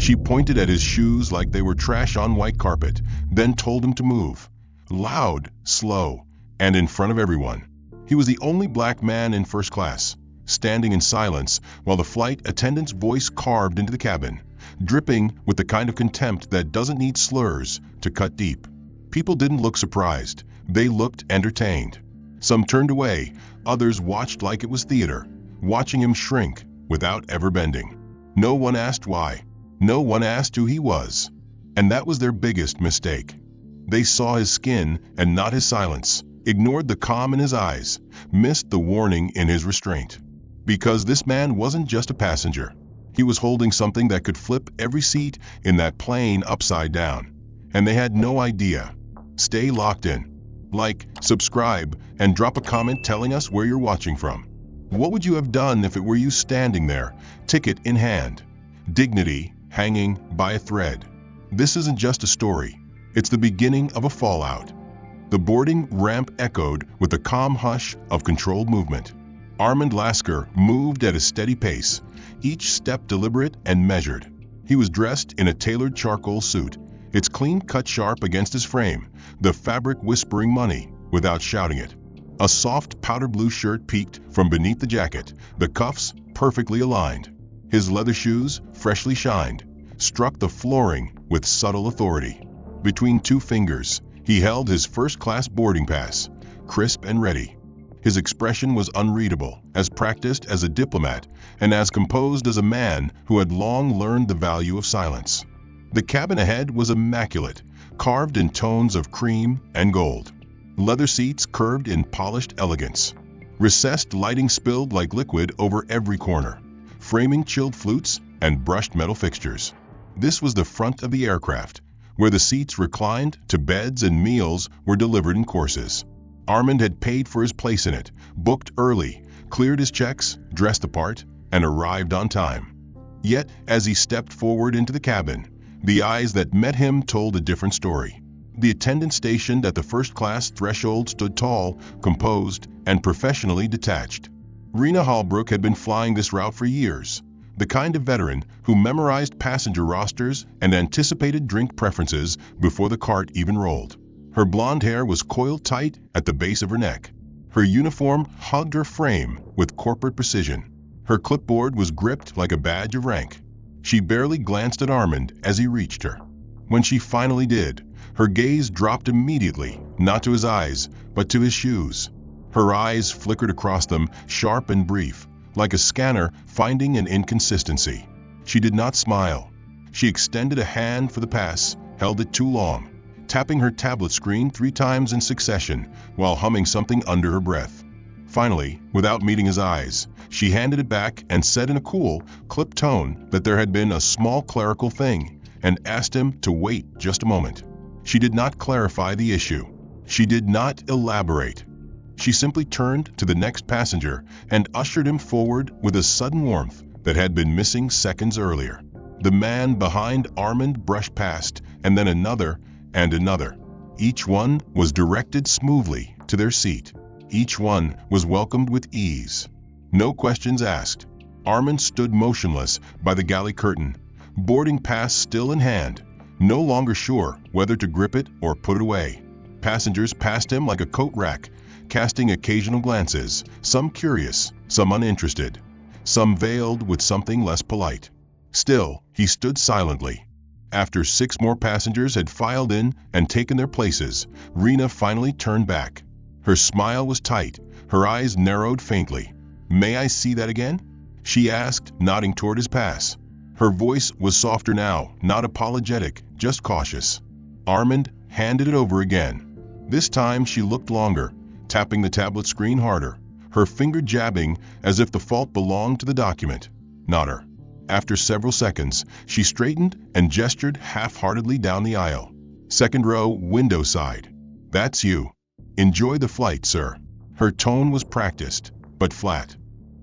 She pointed at his shoes like they were trash on white carpet, then told him to move. Loud, slow, and in front of everyone. He was the only black man in first class, standing in silence while the flight attendant's voice carved into the cabin, dripping with the kind of contempt that doesn't need slurs to cut deep. People didn't look surprised. They looked entertained. Some turned away, others watched like it was theater, watching him shrink without ever bending. No one asked why. No one asked who he was. And that was their biggest mistake. They saw his skin and not his silence, ignored the calm in his eyes, missed the warning in his restraint. Because this man wasn't just a passenger. He was holding something that could flip every seat in that plane upside down. And they had no idea. Stay locked in. Like, subscribe, and drop a comment telling us where you're watching from. What would you have done if it were you standing there, ticket in hand, dignity hanging by a thread? This isn't just a story. It's the beginning of a fallout. The boarding ramp echoed with the calm hush of controlled movement. Armand Lasker moved at a steady pace, each step deliberate and measured. He was dressed in a tailored charcoal suit, its clean cut sharp against his frame, the fabric whispering money without shouting it. A soft powder blue shirt peeked from beneath the jacket, the cuffs perfectly aligned. His leather shoes, freshly shined, struck the flooring with subtle authority. Between two fingers, he held his first-class boarding pass, crisp and ready. His expression was unreadable, as practiced as a diplomat and as composed as a man who had long learned the value of silence. The cabin ahead was immaculate, carved in tones of cream and gold. Leather seats curved in polished elegance. Recessed lighting spilled like liquid over every corner, framing chilled flutes and brushed metal fixtures. This was the front of the aircraft, where the seats reclined to beds and meals were delivered in courses. Armand had paid for his place in it, booked early, cleared his checks, dressed the part, and arrived on time. Yet, as he stepped forward into the cabin, the eyes that met him told a different story. The attendant stationed at the first-class threshold stood tall, composed, and professionally detached. Rena Hallbrook had been flying this route for years, the kind of veteran who memorized passenger rosters and anticipated drink preferences before the cart even rolled. Her blonde hair was coiled tight at the base of her neck. Her uniform hugged her frame with corporate precision. Her clipboard was gripped like a badge of rank. She barely glanced at Armand as he reached her. When she finally did, her gaze dropped immediately, not to his eyes, but to his shoes. Her eyes flickered across them, sharp and brief, like a scanner finding an inconsistency. She did not smile. She extended a hand for the pass, held it too long, tapping her tablet screen 3 times in succession while humming something under her breath. Finally, without meeting his eyes, she handed it back and said in a cool, clipped tone that there had been a small clerical thing, and asked him to wait just a moment. She did not clarify the issue. She did not elaborate. She simply turned to the next passenger and ushered him forward with a sudden warmth that had been missing seconds earlier. The man behind Armand brushed past, and then another and another. Each one was directed smoothly to their seat. Each one was welcomed with ease. No questions asked. Armand stood motionless by the galley curtain, boarding pass still in hand, no longer sure whether to grip it or put it away. Passengers passed him like a coat rack, casting occasional glances, some curious, some uninterested, some veiled with something less polite. Still, he stood silently. After 6 more passengers had filed in and taken their places, Rena finally turned back. Her smile was tight, her eyes narrowed faintly. "May I see that again?" she asked, nodding toward his pass. Her voice was softer now, not apologetic, just cautious. Armand handed it over again. This time she looked longer, tapping the tablet screen harder, her finger jabbing as if the fault belonged to the document, not her. After several seconds, she straightened and gestured half-heartedly down the aisle. "Second row, window side. That's you. Enjoy the flight, sir." Her tone was practiced, but flat.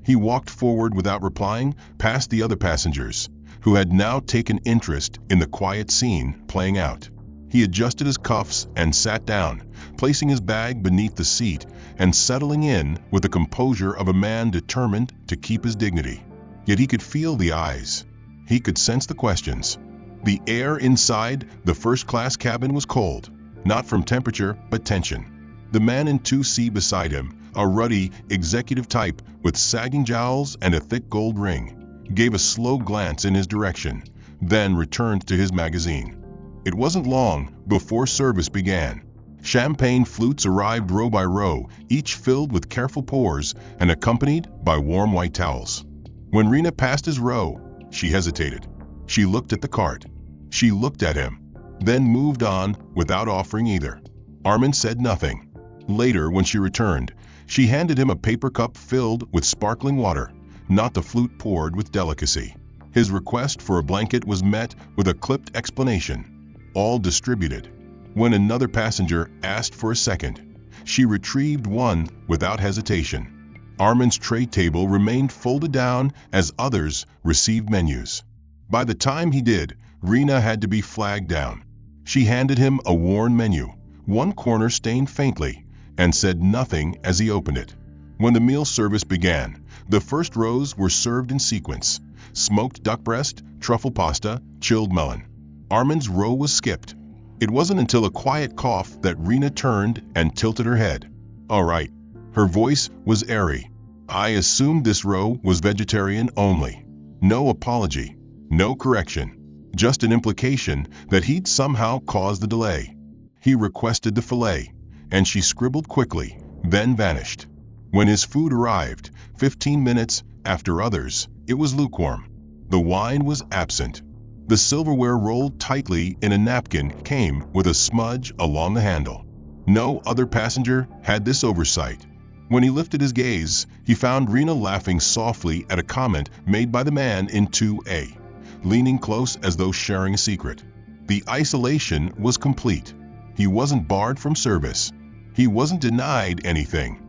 He walked forward without replying, past the other passengers, who had now taken interest in the quiet scene playing out. He adjusted his cuffs and sat down, placing his bag beneath the seat and settling in with the composure of a man determined to keep his dignity. Yet he could feel the eyes. He could sense the questions. The air inside the first-class cabin was cold, not from temperature, but tension. The man in 2C beside him, a ruddy, executive type with sagging jowls and a thick gold ring, gave a slow glance in his direction, then returned to his magazine. It wasn't long before service began. Champagne flutes arrived row by row, each filled with careful pours and accompanied by warm white towels. When Rena passed his row, she hesitated. She looked at the cart. She looked at him, then moved on without offering either. Armand said nothing. Later, when she returned, she handed him a paper cup filled with sparkling water, not the flute poured with delicacy. His request for a blanket was met with a clipped explanation, all distributed. When another passenger asked for a second, she retrieved one without hesitation. Armand's tray table remained folded down as others received menus. By the time he did, Rena had to be flagged down. She handed him a worn menu, one corner stained faintly, and said nothing as he opened it. When the meal service began, the first rows were served in sequence: smoked duck breast, truffle pasta, chilled melon. Armand's row was skipped. It wasn't until a quiet cough that Rena turned and tilted her head. "All right." Her voice was airy. "I assumed this row was vegetarian only." No apology, no correction, just an implication that he'd somehow caused the delay. He requested the filet, and she scribbled quickly, then vanished. When his food arrived, 15 minutes after others, it was lukewarm. The wine was absent. The silverware rolled tightly in a napkin came with a smudge along the handle. No other passenger had this oversight. When he lifted his gaze, he found Rena laughing softly at a comment made by the man in 2A, leaning close as though sharing a secret. The isolation was complete. He wasn't barred from service. He wasn't denied anything.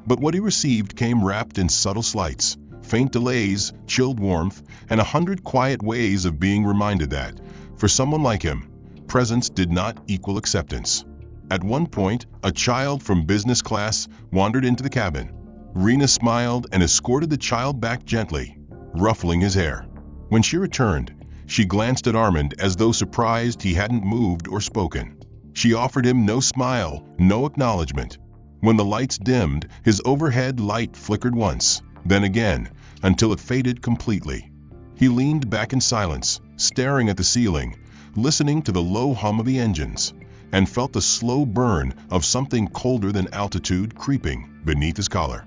But what he received came wrapped in subtle slights, faint delays, chilled warmth, and 100 quiet ways of being reminded that, for someone like him, presence did not equal acceptance. At one point, a child from business class wandered into the cabin. Rena smiled and escorted the child back gently, ruffling his hair. When she returned, she glanced at Armand as though surprised he hadn't moved or spoken. She offered him no smile, no acknowledgement. When the lights dimmed, his overhead light flickered once, then again, until it faded completely. He leaned back in silence, staring at the ceiling, listening to the low hum of the engines, and felt the slow burn of something colder than altitude creeping beneath his collar.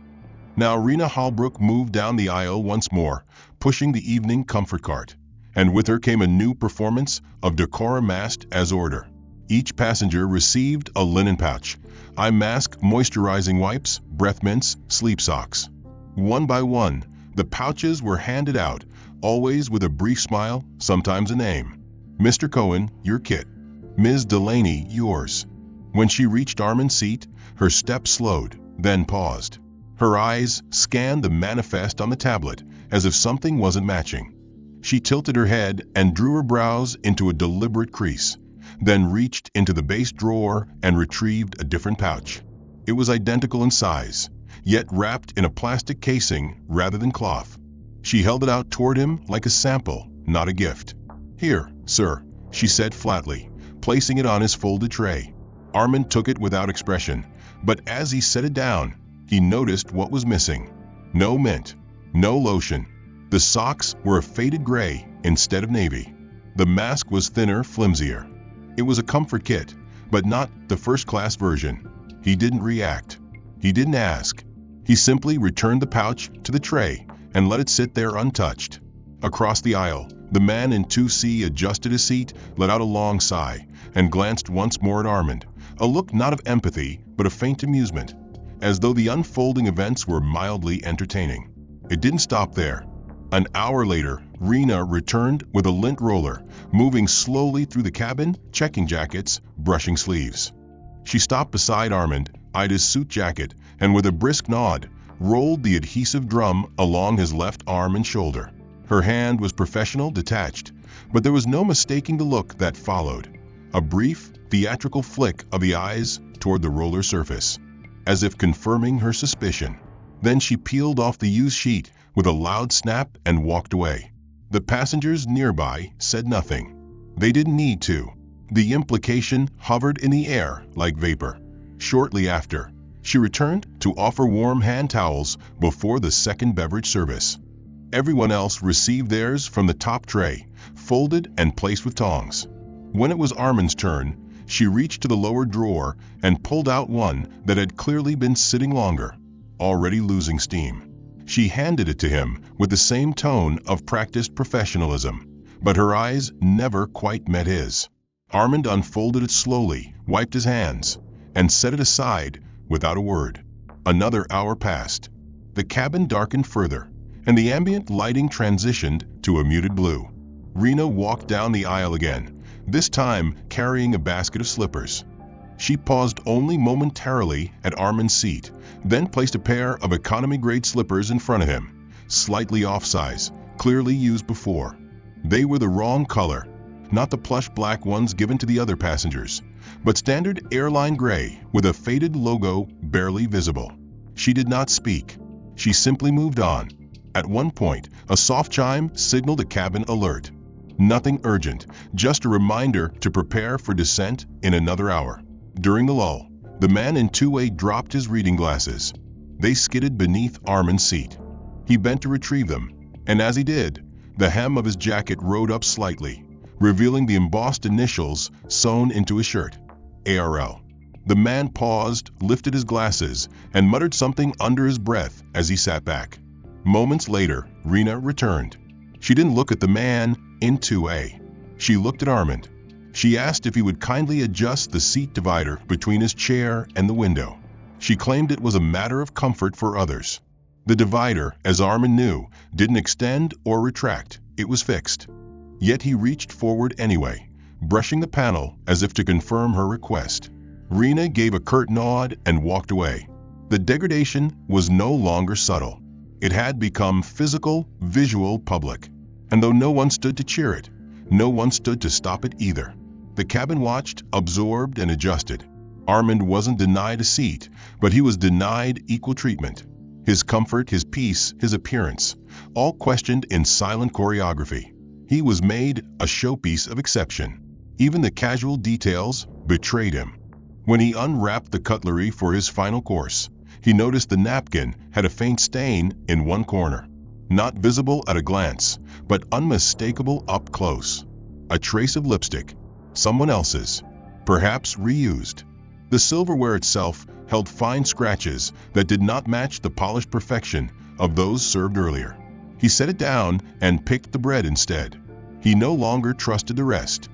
Now Rena Holbrook moved down the aisle once more, pushing the evening comfort cart, and with her came a new performance of decorum masked as order. Each passenger received a linen pouch, eye mask, moisturizing wipes, breath mints, sleep socks. One by one, the pouches were handed out, always with a brief smile, sometimes a name. "Mr. Cohen, your kit. Ms. Delaney, yours." When she reached Armand's seat, her step slowed, then paused. Her eyes scanned the manifest on the tablet, as if something wasn't matching. She tilted her head and drew her brows into a deliberate crease, then reached into the base drawer and retrieved a different pouch. It was identical in size, yet wrapped in a plastic casing rather than cloth. She held it out toward him like a sample, not a gift. "Here, sir," she said flatly, placing it on his folded tray. Armand took it without expression, but as he set it down, he noticed what was missing. No mint, no lotion. The socks were a faded gray instead of navy. The mask was thinner, flimsier. It was a comfort kit, but not the first-class version. He didn't react. He didn't ask. He simply returned the pouch to the tray and let it sit there untouched. Across the aisle, the man in 2C adjusted his seat, let out a long sigh, and glanced once more at Armand, a look not of empathy, but of faint amusement, as though the unfolding events were mildly entertaining. It didn't stop there. An hour later, Rena returned with a lint roller, moving slowly through the cabin, checking jackets, brushing sleeves. She stopped beside Armand, eyed his suit jacket, and with a brisk nod, rolled the adhesive drum along his left arm and shoulder. Her hand was professional, detached, but there was no mistaking the look that followed. A brief, theatrical flick of the eyes toward the roller surface, as if confirming her suspicion. Then she peeled off the used sheet with a loud snap and walked away. The passengers nearby said nothing. They didn't need to. The implication hovered in the air like vapor. Shortly after, she returned to offer warm hand towels before the second beverage service. Everyone else received theirs from the top tray, folded and placed with tongs. When it was Armand's turn, she reached to the lower drawer and pulled out one that had clearly been sitting longer, already losing steam. She handed it to him with the same tone of practiced professionalism, but her eyes never quite met his. Armand unfolded it slowly, wiped his hands, and set it aside without a word. Another hour passed. The cabin darkened further, and the ambient lighting transitioned to a muted blue. Rena walked down the aisle again, this time carrying a basket of slippers. She paused only momentarily at Armand's seat, then placed a pair of economy-grade slippers in front of him, slightly off-size, clearly used before. They were the wrong color, not the plush black ones given to the other passengers, but standard airline gray with a faded logo barely visible. She did not speak. She simply moved on. At one point, a soft chime signaled a cabin alert. Nothing urgent, just a reminder to prepare for descent in another hour. During the lull, the man in 2A dropped his reading glasses. They skidded beneath Armand's seat. He bent to retrieve them, and as he did, the hem of his jacket rode up slightly, revealing the embossed initials sewn into his shirt, ARL. The man paused, lifted his glasses, and muttered something under his breath as he sat back. Moments later, Rena returned. She didn't look at the man in 2A. She looked at Armand. She asked if he would kindly adjust the seat divider between his chair and the window. She claimed it was a matter of comfort for others. The divider, as Armand knew, didn't extend or retract. It was fixed. Yet he reached forward anyway, brushing the panel as if to confirm her request. Rena gave a curt nod and walked away. The degradation was no longer subtle. It had become physical, visual, public. And though no one stood to cheer it, no one stood to stop it either. The cabin watched, absorbed, and adjusted. Armand wasn't denied a seat, but he was denied equal treatment. His comfort, his peace, his appearance, all questioned in silent choreography. He was made a showpiece of exception. Even the casual details betrayed him. When he unwrapped the cutlery for his final course, he noticed the napkin had a faint stain in one corner. Not visible at a glance, but unmistakable up close. A trace of lipstick, someone else's, perhaps reused. The silverware itself held fine scratches that did not match the polished perfection of those served earlier. He set it down and picked the bread instead. He no longer trusted the rest.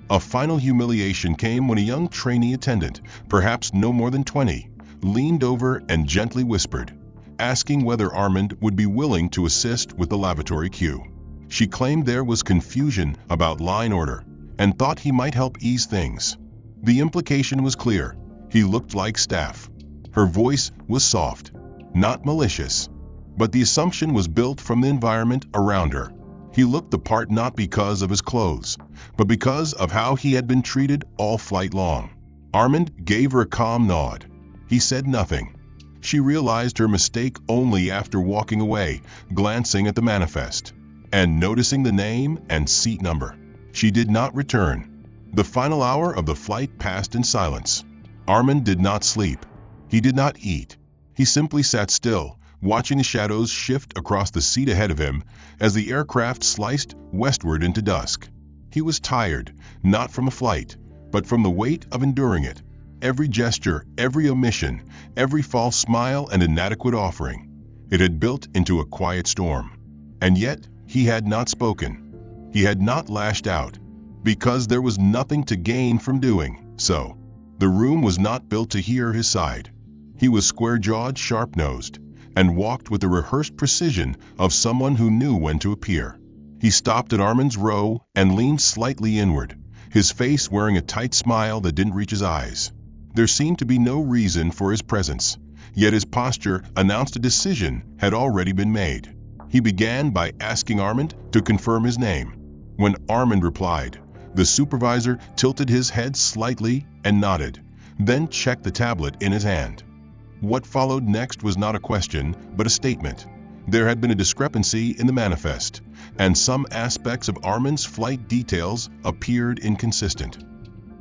A final humiliation came when a young trainee attendant, perhaps no more than 20, leaned over and gently whispered, asking whether Armand would be willing to assist with the lavatory queue. She claimed there was confusion about line order and thought he might help ease things. The implication was clear. He looked like staff. Her voice was soft, not malicious, but the assumption was built from the environment around her. He looked the part not because of his clothes, but because of how he had been treated all flight long. Armand gave her a calm nod. He said nothing. She realized her mistake only after walking away, glancing at the manifest, and noticing the name and seat number. She did not return. The final hour of the flight passed in silence. Armand did not sleep. He did not eat. He simply sat still, watching the shadows shift across the seat ahead of him as the aircraft sliced westward into dusk. He was tired, not from a flight, but from the weight of enduring it. Every gesture, every omission, every false smile and inadequate offering. It had built into a quiet storm. And yet, he had not spoken. He had not lashed out, because there was nothing to gain from doing so. The room was not built to hear his side. He was square-jawed, sharp-nosed, and walked with the rehearsed precision of someone who knew when to appear. He stopped at Armand's row and leaned slightly inward, his face wearing a tight smile that didn't reach his eyes. There seemed to be no reason for his presence, yet his posture announced a decision had already been made. He began by asking Armand to confirm his name. When Armand replied, the supervisor tilted his head slightly and nodded, then checked the tablet in his hand. What followed next was not a question, but a statement. There had been a discrepancy in the manifest. and some aspects of Armand's flight details appeared inconsistent.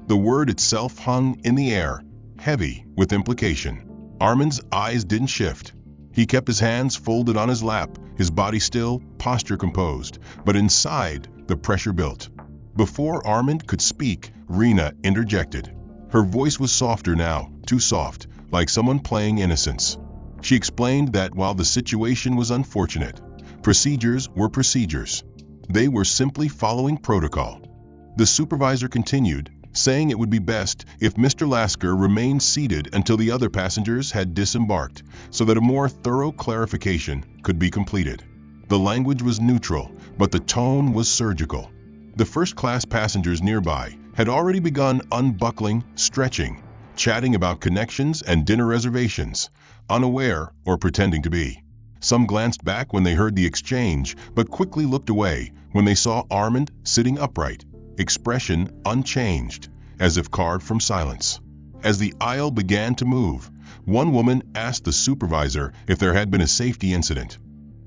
The word itself hung in the air, heavy with implication. Armand's eyes didn't shift. He kept his hands folded on his lap, his body still, posture composed, but inside, the pressure built. Before Armand could speak, Rena interjected. Her voice was softer now, too soft, like someone playing innocence. She explained that while the situation was unfortunate, procedures were procedures. They were simply following protocol. The supervisor continued, saying it would be best if Mr. Lasker remained seated until the other passengers had disembarked, so that a more thorough clarification could be completed. The language was neutral, but the tone was surgical. The first-class passengers nearby had already begun unbuckling, stretching, chatting about connections and dinner reservations, unaware or pretending to be. Some glanced back when they heard the exchange, but quickly looked away when they saw Armand sitting upright, expression unchanged, as if carved from silence. As the aisle began to move, one woman asked the supervisor if there had been a safety incident.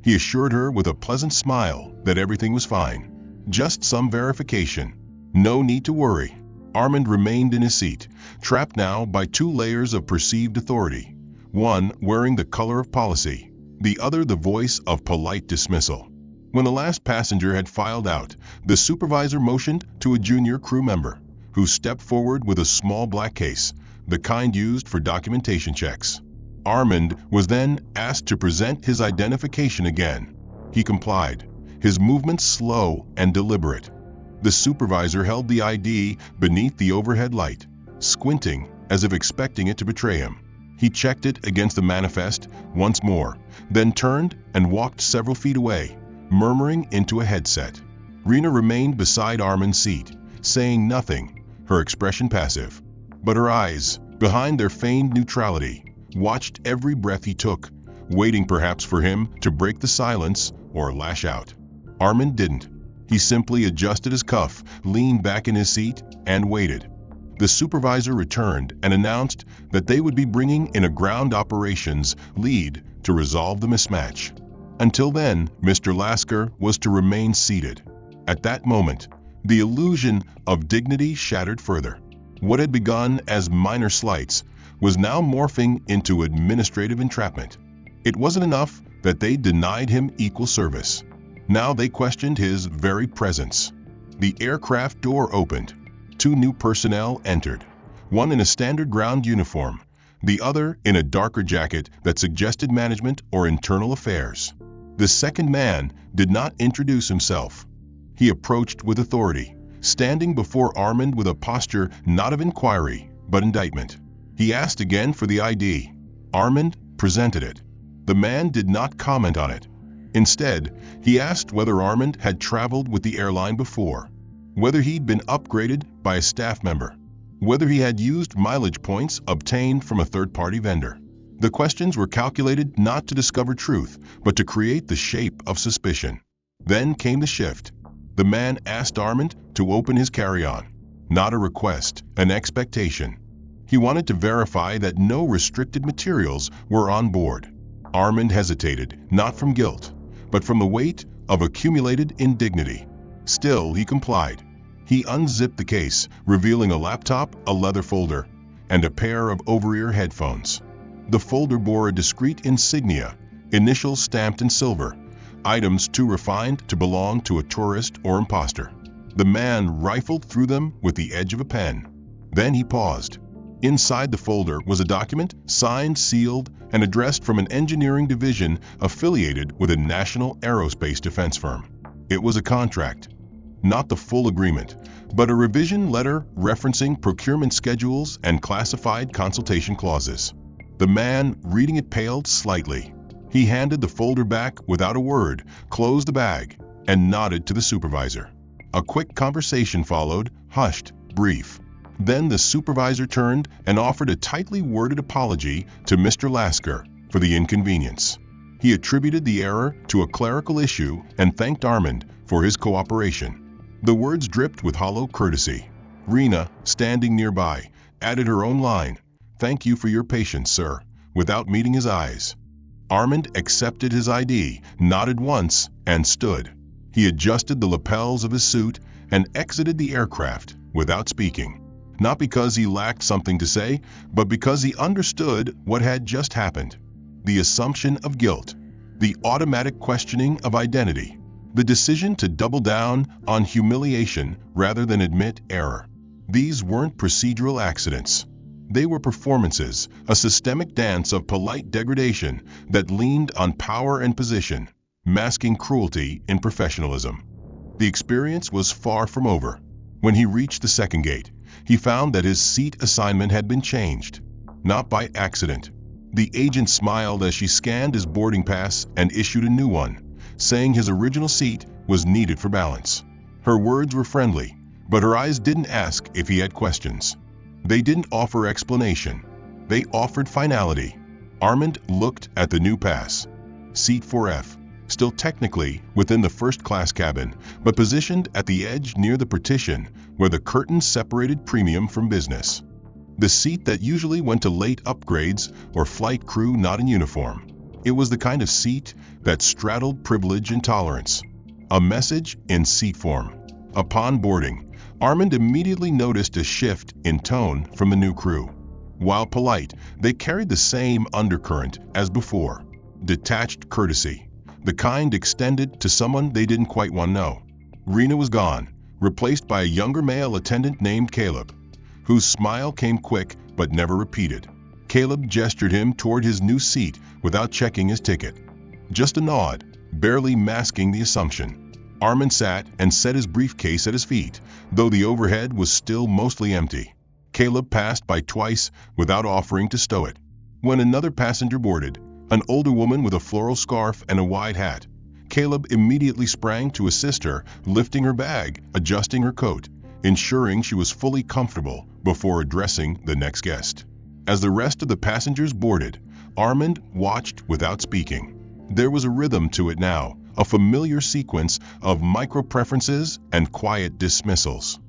He assured her with a pleasant smile that everything was fine. Just some verification. No need to worry. Armand remained in his seat, trapped now by two layers of perceived authority, one wearing the color of policy, the other the voice of polite dismissal. When the last passenger had filed out, the supervisor motioned to a junior crew member, who stepped forward with a small black case, the kind used for documentation checks. Armand was then asked to present his identification again. He complied, his movements slow and deliberate. The supervisor held the ID beneath the overhead light, squinting as if expecting it to betray him. He checked it against the manifest once more, then turned and walked several feet away, murmuring into a headset. Rena remained beside Armand's seat, saying nothing, her expression passive. But her eyes, behind their feigned neutrality, watched every breath he took, waiting perhaps for him to break the silence or lash out. Armand didn't. He simply adjusted his cuff, leaned back in his seat, and waited. The supervisor returned and announced that they would be bringing in a ground operations lead to resolve the mismatch. Until then, Mr. Lasker was to remain seated. At that moment, the illusion of dignity shattered further. What had begun as minor slights was now morphing into administrative entrapment. It wasn't enough that they denied him equal service. Now they questioned his very presence. The aircraft door opened. Two new personnel entered, one in a standard ground uniform, the other in a darker jacket that suggested management or internal affairs. The second man did not introduce himself. He approached with authority, standing before Armand with a posture not of inquiry, but indictment. He asked again for the ID. Armand presented it. The man did not comment on it. Instead, he asked whether Armand had traveled with the airline before, whether he'd been upgraded by a staff member, whether he had used mileage points obtained from a third-party vendor. The questions were calculated not to discover truth, but to create the shape of suspicion. Then came the shift. The man asked Armand to open his carry-on. Not a request, an expectation. He wanted to verify that no restricted materials were on board. Armand hesitated, not from guilt, but from the weight of accumulated indignity. Still, he complied. He unzipped the case, revealing a laptop, a leather folder, and a pair of over-ear headphones. The folder bore a discreet insignia, initials stamped in silver, items too refined to belong to a tourist or imposter. The man rifled through them with the edge of a pen. Then he paused. Inside the folder was a document, signed, sealed, and addressed from an engineering division affiliated with a national aerospace defense firm. It was a contract. Not the full agreement, but a revision letter referencing procurement schedules and classified consultation clauses. The man reading it paled slightly. He handed the folder back without a word, closed the bag, and nodded to the supervisor. A quick conversation followed, hushed, brief. Then the supervisor turned and offered a tightly worded apology to Mr. Lasker for the inconvenience. He attributed the error to a clerical issue and thanked Armand for his cooperation. The words dripped with hollow courtesy. Rena, standing nearby, added her own line, "Thank you for your patience, sir," without meeting his eyes. Armand accepted his ID, nodded once, and stood. He adjusted the lapels of his suit and exited the aircraft without speaking. Not because he lacked something to say, but because he understood what had just happened. The assumption of guilt, the automatic questioning of identity, the decision to double down on humiliation rather than admit error. These weren't procedural accidents. They were performances, a systemic dance of polite degradation that leaned on power and position, masking cruelty in professionalism. The experience was far from over. When he reached the second gate, he found that his seat assignment had been changed. Not by accident. The agent smiled as she scanned his boarding pass and issued a new one, saying his original seat was needed for balance. Her words were friendly, but her eyes didn't ask if he had questions. They didn't offer explanation. They offered finality. Armand looked at the new pass. Seat 4F, still technically within the first-class cabin, but positioned at the edge near the partition where the curtains separated premium from business. The seat that usually went to late upgrades or flight crew not in uniform. It was the kind of seat that straddled privilege and tolerance. A message in seat form. Upon boarding, Armand immediately noticed a shift in tone from the new crew. While polite, they carried the same undercurrent as before. Detached courtesy, the kind extended to someone they didn't quite want to know. Rena was gone, replaced by a younger male attendant named Caleb, whose smile came quick but never repeated. Caleb gestured him toward his new seat without checking his ticket. Just a nod, barely masking the assumption. Armand sat and set his briefcase at his feet, though the overhead was still mostly empty. Caleb passed by twice without offering to stow it. When another passenger boarded, an older woman with a floral scarf and a wide hat, Caleb immediately sprang to assist her, lifting her bag, adjusting her coat, ensuring she was fully comfortable before addressing the next guest. As the rest of the passengers boarded, Armand watched without speaking. There was a rhythm to it now, a familiar sequence of micro-preferences and quiet dismissals.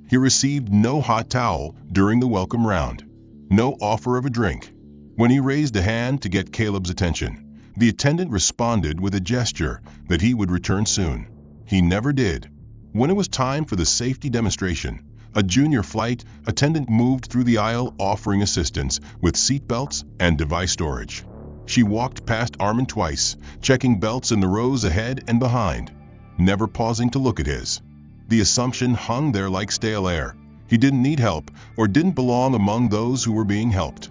He received no hot towel during the welcome round, no offer of a drink. When he raised a hand to get Caleb's attention, the attendant responded with a gesture that he would return soon. He never did. When it was time for the safety demonstration, a junior flight attendant moved through the aisle offering assistance with seatbelts and device storage. She walked past Armand twice, checking belts in the rows ahead and behind, never pausing to look at his. The assumption hung there like stale air. He didn't need help or didn't belong among those who were being helped.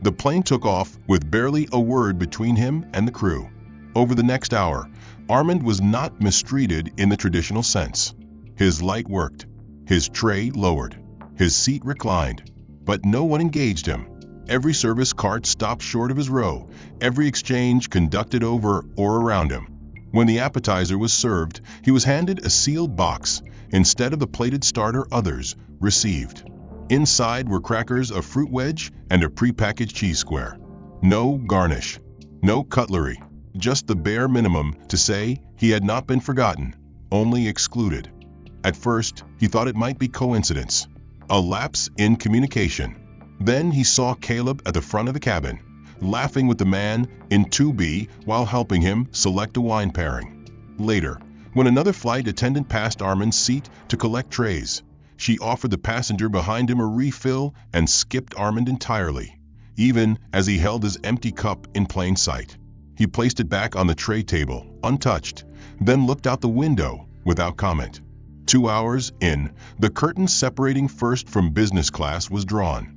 The plane took off with barely a word between him and the crew. Over the next hour, Armand was not mistreated in the traditional sense. His light worked, his tray lowered, his seat reclined, but no one engaged him. Every service cart stopped short of his row, every exchange conducted over or around him. When the appetizer was served, he was handed a sealed box instead of the plated starter others received. Inside were crackers, a fruit wedge, and a prepackaged cheese square. No garnish, no cutlery, just the bare minimum to say he had not been forgotten, only excluded. At first, he thought it might be coincidence, a lapse in communication. Then he saw Caleb at the front of the cabin, laughing with the man in 2B while helping him select a wine pairing. Later, when another flight attendant passed Armand's seat to collect trays, she offered the passenger behind him a refill and skipped Armand entirely, even as he held his empty cup in plain sight. He placed it back on the tray table, untouched, then looked out the window without comment. 2 hours in, the curtain separating first from business class was drawn.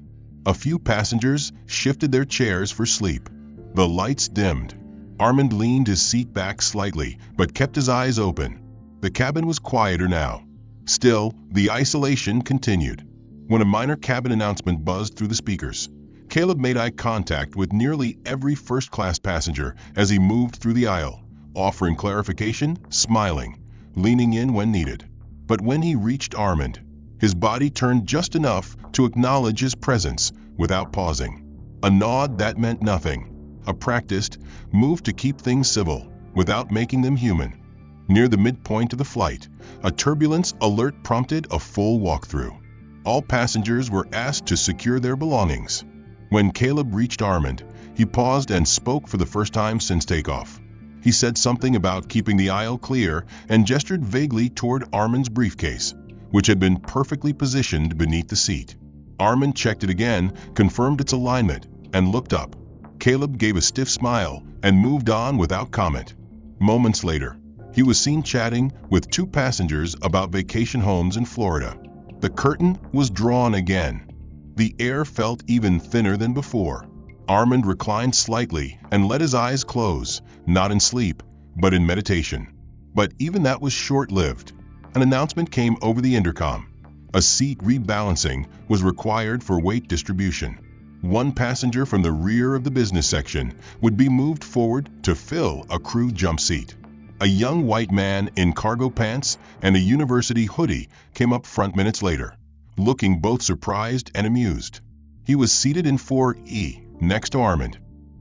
A few passengers shifted their chairs for sleep. The lights dimmed. Armand leaned his seat back slightly, but kept his eyes open. The cabin was quieter now. Still, the isolation continued. When a minor cabin announcement buzzed through the speakers, Caleb made eye contact with nearly every first-class passenger as he moved through the aisle, offering clarification, smiling, leaning in when needed. But when he reached Armand, his body turned just enough to acknowledge his presence without pausing. A nod that meant nothing, a practiced move to keep things civil without making them human. Near the midpoint of the flight, a turbulence alert prompted a full walkthrough. All passengers were asked to secure their belongings. When Caleb reached Armand, he paused and spoke for the first time since takeoff. He said something about keeping the aisle clear and gestured vaguely toward Armand's briefcase, which had been perfectly positioned beneath the seat. Armand checked it again, confirmed its alignment, and looked up. Caleb gave a stiff smile and moved on without comment. Moments later, he was seen chatting with two passengers about vacation homes in Florida. The curtain was drawn again. The air felt even thinner than before. Armand reclined slightly and let his eyes close, not in sleep, but in meditation. But even that was short-lived. An announcement came over the intercom. A seat rebalancing was required for weight distribution. One passenger from the rear of the business section would be moved forward to fill a crew jump seat. A young white man in cargo pants and a university hoodie came up front minutes later, looking both surprised and amused. He was seated in 4E, next to Armand.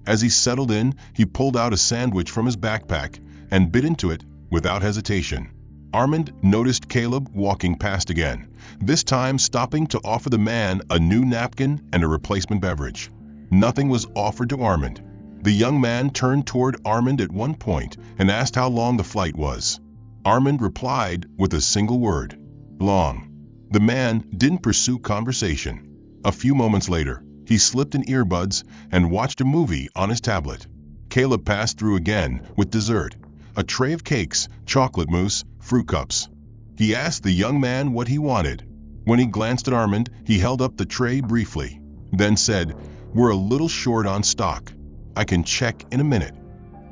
As he settled in, he pulled out a sandwich from his backpack and bit into it without hesitation. Armand noticed Caleb walking past again, this time stopping to offer the man a new napkin and a replacement beverage. Nothing was offered to Armand. The young man turned toward Armand at one point and asked how long the flight was. Armand replied with a single word: long. The man didn't pursue conversation. A few moments later, he slipped in earbuds and watched a movie on his tablet. Caleb passed through again with dessert, a tray of cakes, chocolate mousse, fruit cups. He asked the young man what he wanted. When he glanced at Armand, he held up the tray briefly, then said, "We're a little short on stock. I can check in a minute."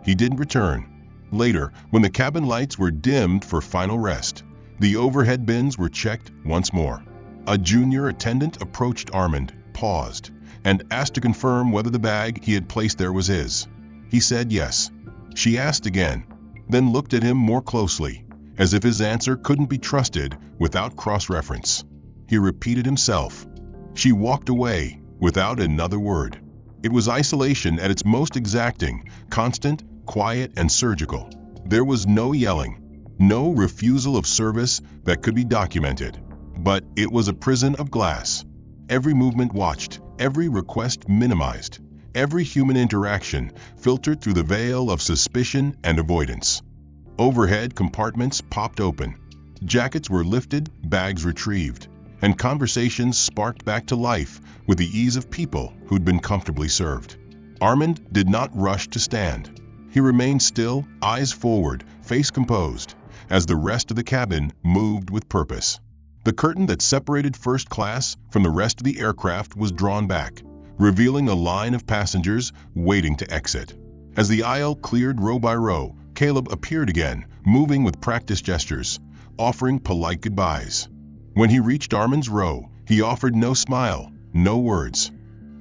He didn't return. Later, when the cabin lights were dimmed for final rest, the overhead bins were checked once more. A junior attendant approached Armand, paused, and asked to confirm whether the bag he had placed there was his. He said yes. She asked again, then looked at him more closely, as if his answer couldn't be trusted without cross-reference. He repeated himself. She walked away without another word. It was isolation at its most exacting, constant, quiet, and surgical. There was no yelling, no refusal of service that could be documented. But it was a prison of glass. Every movement watched, every request minimized, every human interaction filtered through the veil of suspicion and avoidance. Overhead compartments popped open. Jackets were lifted, bags retrieved, and conversations sparked back to life with the ease of people who'd been comfortably served. Armand did not rush to stand. He remained still, eyes forward, face composed, as the rest of the cabin moved with purpose. The curtain that separated first class from the rest of the aircraft was drawn back, revealing a line of passengers waiting to exit. As the aisle cleared row by row, Caleb appeared again, moving with practiced gestures, offering polite goodbyes. When he reached Armand's row, he offered no smile, no words.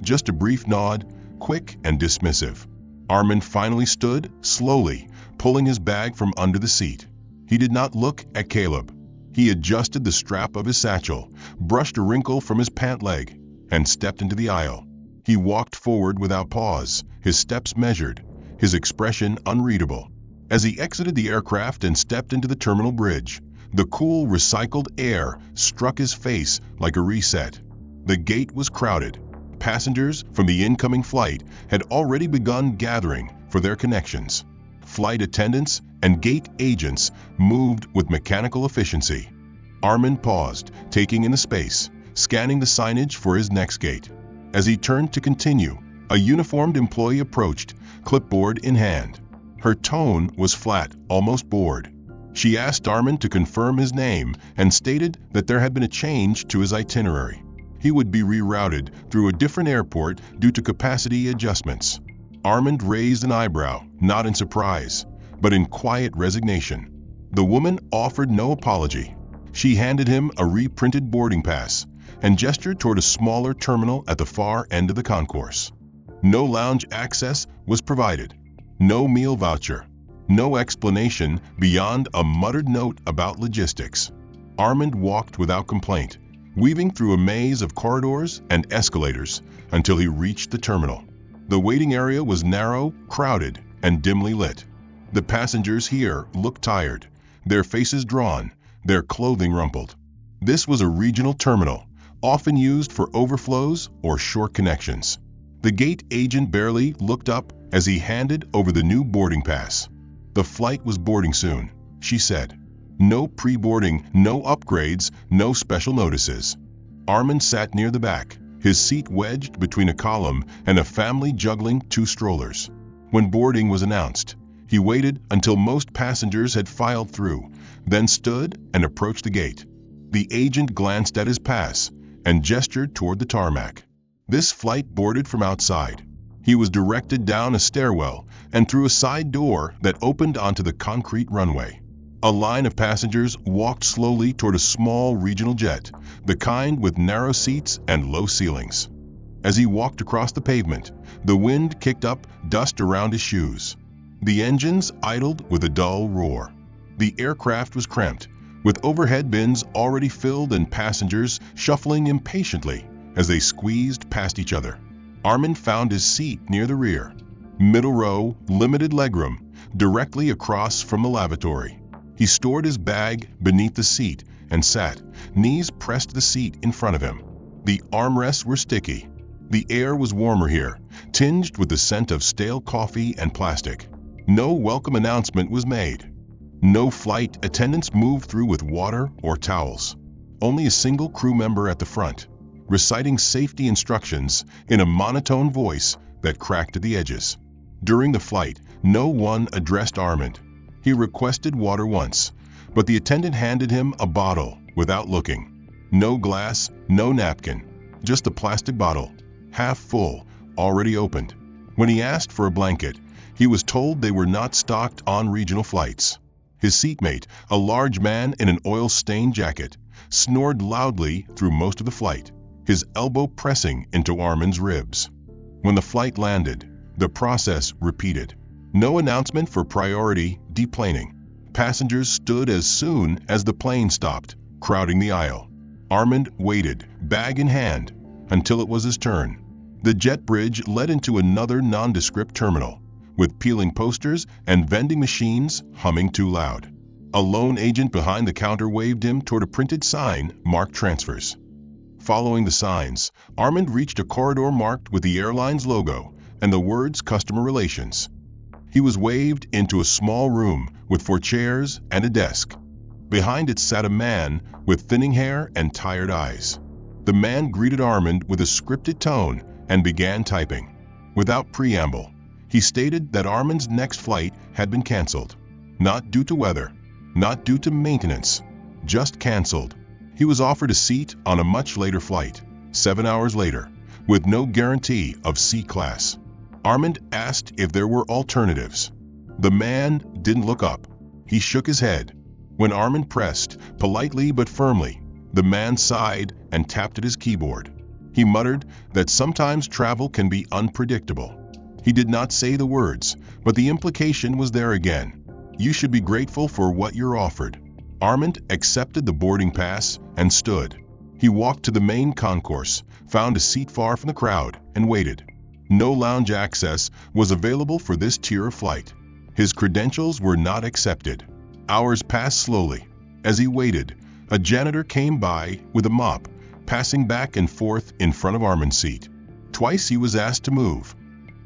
Just a brief nod, quick and dismissive. Armand finally stood, slowly, pulling his bag from under the seat. He did not look at Caleb. He adjusted the strap of his satchel, brushed a wrinkle from his pant leg, and stepped into the aisle. He walked forward without pause, his steps measured, his expression unreadable. As he exited the aircraft and stepped into the terminal bridge, the cool, recycled air struck his face like a reset. The gate was crowded. Passengers from the incoming flight had already begun gathering for their connections. Flight attendants and gate agents moved with mechanical efficiency. Armand paused, taking in the space, scanning the signage for his next gate. As he turned to continue, a uniformed employee approached, clipboard in hand. Her tone was flat, almost bored. She asked Armand to confirm his name and stated that there had been a change to his itinerary. He would be rerouted through a different airport due to capacity adjustments. Armand raised an eyebrow, not in surprise, but in quiet resignation. The woman offered no apology. She handed him a reprinted boarding pass and gestured toward a smaller terminal at the far end of the concourse. No lounge access was provided. No meal voucher. No explanation beyond a muttered note about logistics. Armand walked without complaint, weaving through a maze of corridors and escalators until he reached the terminal. The waiting area was narrow, crowded, and dimly lit. The passengers here looked tired, their faces drawn, their clothing rumpled. This was a regional terminal, often used for overflows or short connections. The gate agent barely looked up as he handed over the new boarding pass. The flight was boarding soon, she said. No pre-boarding, no upgrades, no special notices. Armand sat near the back, his seat wedged between a column and a family juggling 2 strollers. When boarding was announced, he waited until most passengers had filed through, then stood and approached the gate. The agent glanced at his pass and gestured toward the tarmac. This flight boarded from outside. He was directed down a stairwell and through a side door that opened onto the concrete runway. A line of passengers walked slowly toward a small regional jet, the kind with narrow seats and low ceilings. As he walked across the pavement, the wind kicked up dust around his shoes. The engines idled with a dull roar. The aircraft was cramped, with overhead bins already filled and passengers shuffling impatiently as they squeezed past each other. Armand found his seat near the rear, middle row, limited legroom, directly across from the lavatory. He stored his bag beneath the seat and sat, knees pressed to the seat in front of him. The armrests were sticky. The air was warmer here, tinged with the scent of stale coffee and plastic. No welcome announcement was made. No flight attendants moved through with water or towels. Only a single crew member at the front, reciting safety instructions in a monotone voice that cracked at the edges. During the flight, no one addressed Armand. He requested water once, but the attendant handed him a bottle without looking. No glass, no napkin, just a plastic bottle, half full, already opened. When he asked for a blanket, he was told they were not stocked on regional flights. His seatmate, a large man in an oil-stained jacket, snored loudly through most of the flight, his elbow pressing into Armand's ribs. When the flight landed, the process repeated. No announcement for priority deplaning. Passengers stood as soon as the plane stopped, crowding the aisle. Armand waited, bag in hand, until it was his turn. The jet bridge led into another nondescript terminal, with peeling posters and vending machines humming too loud. A lone agent behind the counter waved him toward a printed sign marked transfers. Following the signs, Armand reached a corridor marked with the airline's logo and the words customer relations. He was waved into a small room with 4 chairs and a desk. Behind it sat a man with thinning hair and tired eyes. The man greeted Armand with a scripted tone and began typing. Without preamble, he stated that Armand's next flight had been canceled. Not due to weather, not due to maintenance, just canceled. He was offered a seat on a much later flight, 7 hours later, with no guarantee of C-class. Armand asked if there were alternatives. The man didn't look up. He shook his head. When Armand pressed, politely but firmly, the man sighed and tapped at his keyboard. He muttered that sometimes travel can be unpredictable. He did not say the words, but the implication was there again. You should be grateful for what you're offered. Armand accepted the boarding pass and stood. He walked to the main concourse, found a seat far from the crowd, and waited. No lounge access was available for this tier of flight. His credentials were not accepted. Hours passed slowly. As he waited, a janitor came by with a mop, passing back and forth in front of Armand's seat. Twice he was asked to move.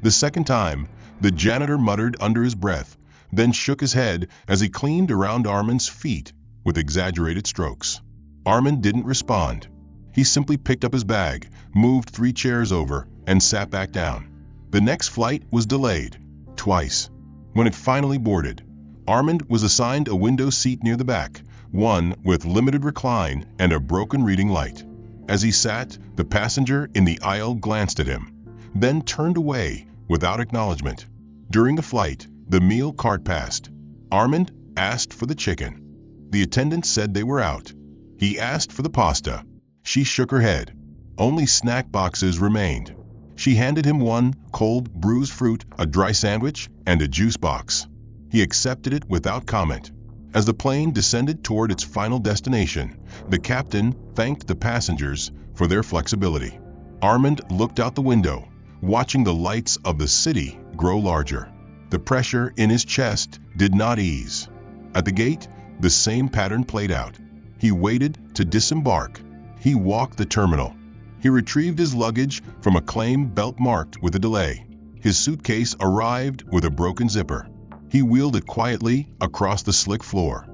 The second time, the janitor muttered under his breath, then shook his head as he cleaned around Armand's feet with exaggerated strokes. Armand didn't respond. He simply picked up his bag, moved 3 chairs over, and sat back down. The next flight was delayed, twice. When it finally boarded, Armand was assigned a window seat near the back, one with limited recline and a broken reading light. As he sat, the passenger in the aisle glanced at him, then turned away without acknowledgement. During the flight, the meal cart passed. Armand asked for the chicken. The attendant said they were out. He asked for the pasta. She shook her head. Only snack boxes remained. She handed him one, cold bruised fruit, a dry sandwich, and a juice box. He accepted it without comment. As the plane descended toward its final destination, the captain thanked the passengers for their flexibility. Armand looked out the window, watching the lights of the city grow larger. The pressure in his chest did not ease. At the gate, the same pattern played out. He waited to disembark. He walked the terminal. He retrieved his luggage from a claim belt marked with a delay. His suitcase arrived with a broken zipper. He wheeled it quietly across the slick floor.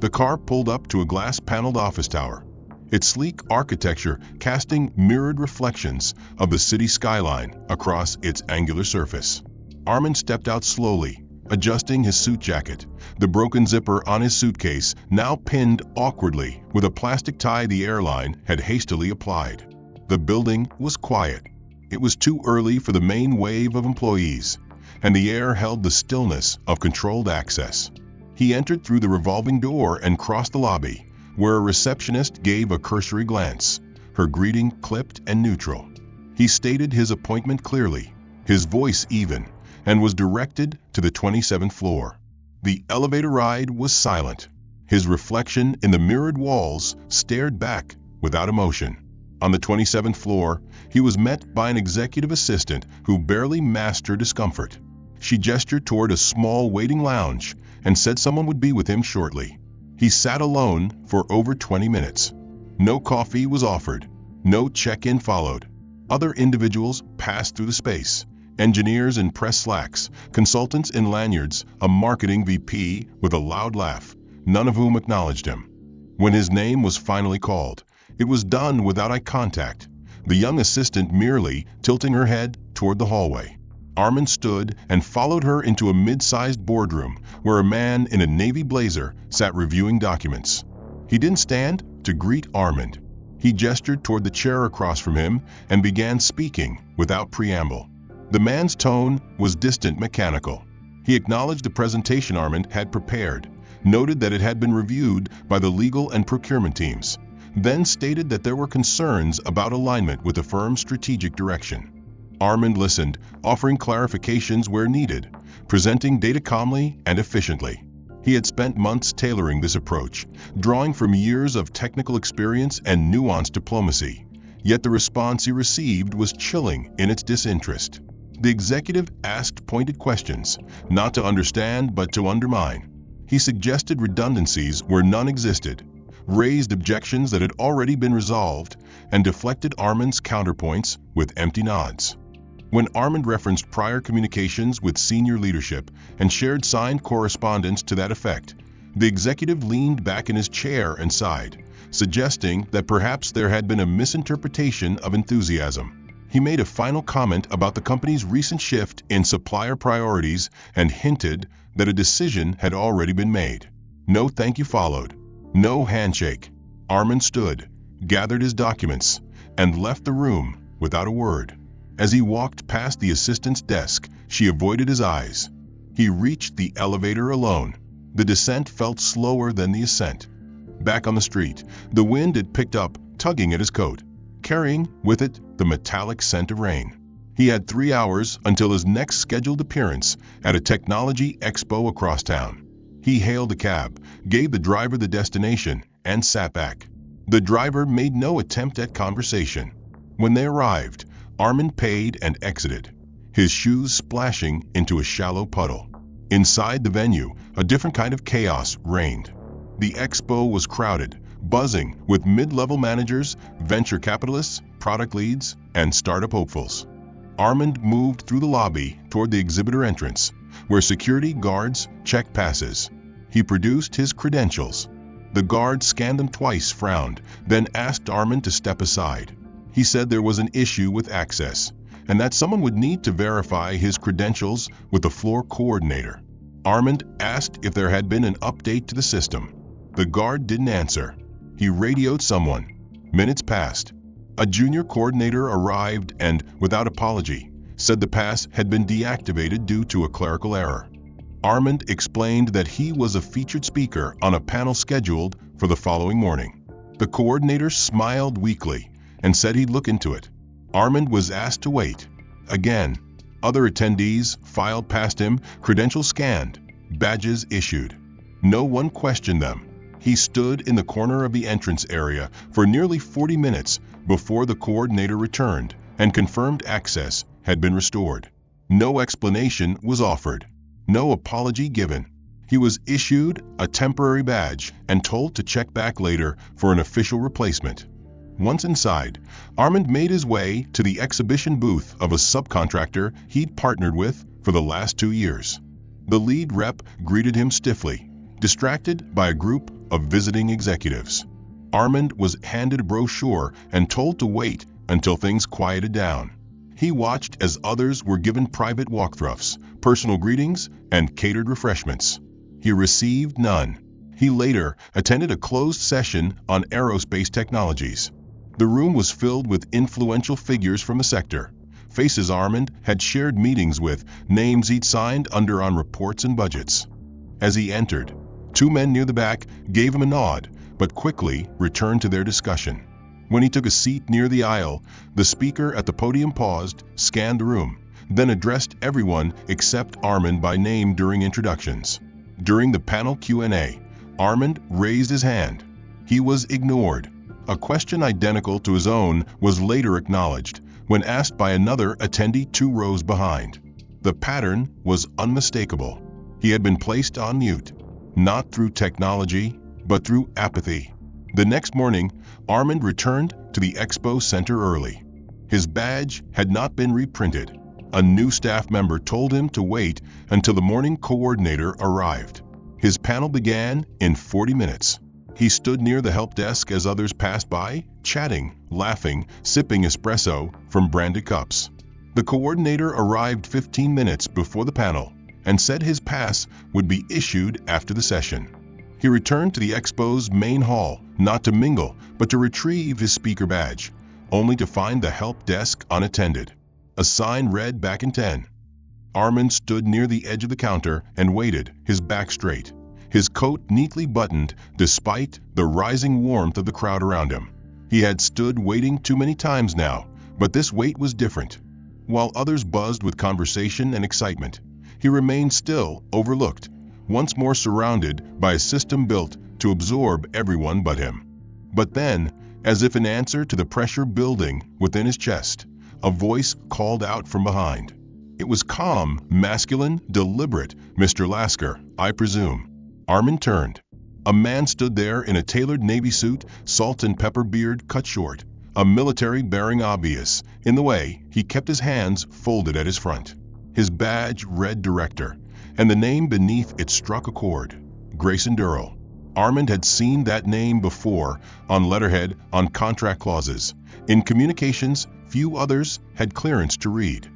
The car pulled up to a glass-paneled office tower, its sleek architecture casting mirrored reflections of the city skyline across its angular surface. Armand stepped out slowly, adjusting his suit jacket, the broken zipper on his suitcase now pinned awkwardly with a plastic tie the airline had hastily applied. The building was quiet. It was too early for the main wave of employees, and the air held the stillness of controlled access. He entered through the revolving door and crossed the lobby, where a receptionist gave a cursory glance, her greeting clipped and neutral. He stated his appointment clearly, his voice even, and was directed to the 27th floor. The elevator ride was silent. His reflection in the mirrored walls stared back without emotion. On the 27th floor, he was met by an executive assistant who barely masked her discomfort. She gestured toward a small waiting lounge and said someone would be with him shortly. He sat alone for over 20 minutes. No coffee was offered. No check-in followed. Other individuals passed through the space. Engineers in press slacks, consultants in lanyards, a marketing VP with a loud laugh, none of whom acknowledged him. When his name was finally called, it was done without eye contact, the young assistant merely tilting her head toward the hallway. Armand stood and followed her into a mid-sized boardroom where a man in a navy blazer sat reviewing documents. He didn't stand to greet Armand. He gestured toward the chair across from him and began speaking without preamble. The man's tone was distant, mechanical. He acknowledged the presentation Armand had prepared, noted that it had been reviewed by the legal and procurement teams, then stated that there were concerns about alignment with the firm's strategic direction. Armand listened, offering clarifications where needed, presenting data calmly and efficiently. He had spent months tailoring this approach, drawing from years of technical experience and nuanced diplomacy, yet the response he received was chilling in its disinterest. The executive asked pointed questions, not to understand but to undermine. He suggested redundancies where none existed, raised objections that had already been resolved, and deflected Armand's counterpoints with empty nods. When Armand referenced prior communications with senior leadership and shared signed correspondence to that effect, the executive leaned back in his chair and sighed, suggesting that perhaps there had been a misinterpretation of enthusiasm. He made a final comment about the company's recent shift in supplier priorities and hinted that a decision had already been made. No thank you followed. No handshake. Armand stood, gathered his documents, and left the room without a word. As he walked past the assistant's desk, she avoided his eyes. He reached the elevator alone. The descent felt slower than the ascent. Back on the street, the wind had picked up, tugging at his coat, carrying with it the metallic scent of rain. He had 3 hours until his next scheduled appearance at a technology expo across town. He hailed a cab, gave the driver the destination, and sat back. The driver made no attempt at conversation. When they arrived, Armand paid and exited, his shoes splashing into a shallow puddle. Inside the venue, a different kind of chaos reigned. The expo was crowded, buzzing with mid-level managers, venture capitalists, product leads, and startup hopefuls. Armand moved through the lobby toward the exhibitor entrance, where security guards checked passes. He produced his credentials. The guard scanned them twice, frowned, then asked Armand to step aside. He said there was an issue with access, and that someone would need to verify his credentials with the floor coordinator. Armand asked if there had been an update to the system. The guard didn't answer. He radioed someone. Minutes passed. A junior coordinator arrived and, without apology, said the pass had been deactivated due to a clerical error. Armand explained that he was a featured speaker on a panel scheduled for the following morning. The coordinator smiled weakly and said he'd look into it. Armand was asked to wait. Again, other attendees filed past him, credentials scanned, badges issued. No one questioned them. He stood in the corner of the entrance area for nearly 40 minutes before the coordinator returned and confirmed access had been restored. No explanation was offered. No apology given. He was issued a temporary badge and told to check back later for an official replacement. Once inside, Armand made his way to the exhibition booth of a subcontractor he'd partnered with for the last 2 years. The lead rep greeted him stiffly, distracted by a group of visiting executives. Armand was handed a brochure and told to wait until things quieted down. He watched as others were given private walkthroughs, personal greetings, and catered refreshments. He received none. He later attended a closed session on aerospace technologies. The room was filled with influential figures from the sector, faces Armand had shared meetings with, names he'd signed under on reports and budgets. As he entered, two men near the back gave him a nod, but quickly returned to their discussion. When he took a seat near the aisle, the speaker at the podium paused, scanned the room, then addressed everyone except Armand by name during introductions. During the panel Q&A, Armand raised his hand. He was ignored. A question identical to his own was later acknowledged when asked by another attendee 2 rows behind. The pattern was unmistakable. He had been placed on mute, not through technology, but through apathy. The next morning, Armand returned to the expo center early. His badge had not been reprinted. A new staff member told him to wait until the morning coordinator arrived. His panel began in 40 minutes. He stood near the help desk as others passed by, chatting, laughing, sipping espresso from branded cups. The coordinator arrived 15 minutes before the panel and said his pass would be issued after the session. He returned to the expo's main hall, not to mingle, but to retrieve his speaker badge, only to find the help desk unattended. A sign read back in 10. Armand stood near the edge of the counter and waited, his back straight, his coat neatly buttoned despite the rising warmth of the crowd around him. He had stood waiting too many times now, but this wait was different. While others buzzed with conversation and excitement, he remained still, overlooked, once more surrounded by a system built to absorb everyone but him. But then, as if in answer to the pressure building within his chest, a voice called out from behind. It was calm, masculine, deliberate. "Mr. Lasker, I presume." Armand turned. A man stood there in a tailored navy suit, salt and pepper beard cut short, a military bearing obvious. In the way, he kept his hands folded at his front. His badge read Director, and the name beneath it struck a chord. Grayson Durrell. Armand had seen that name before, on letterhead, on contract clauses. In communications, few others had clearance to read.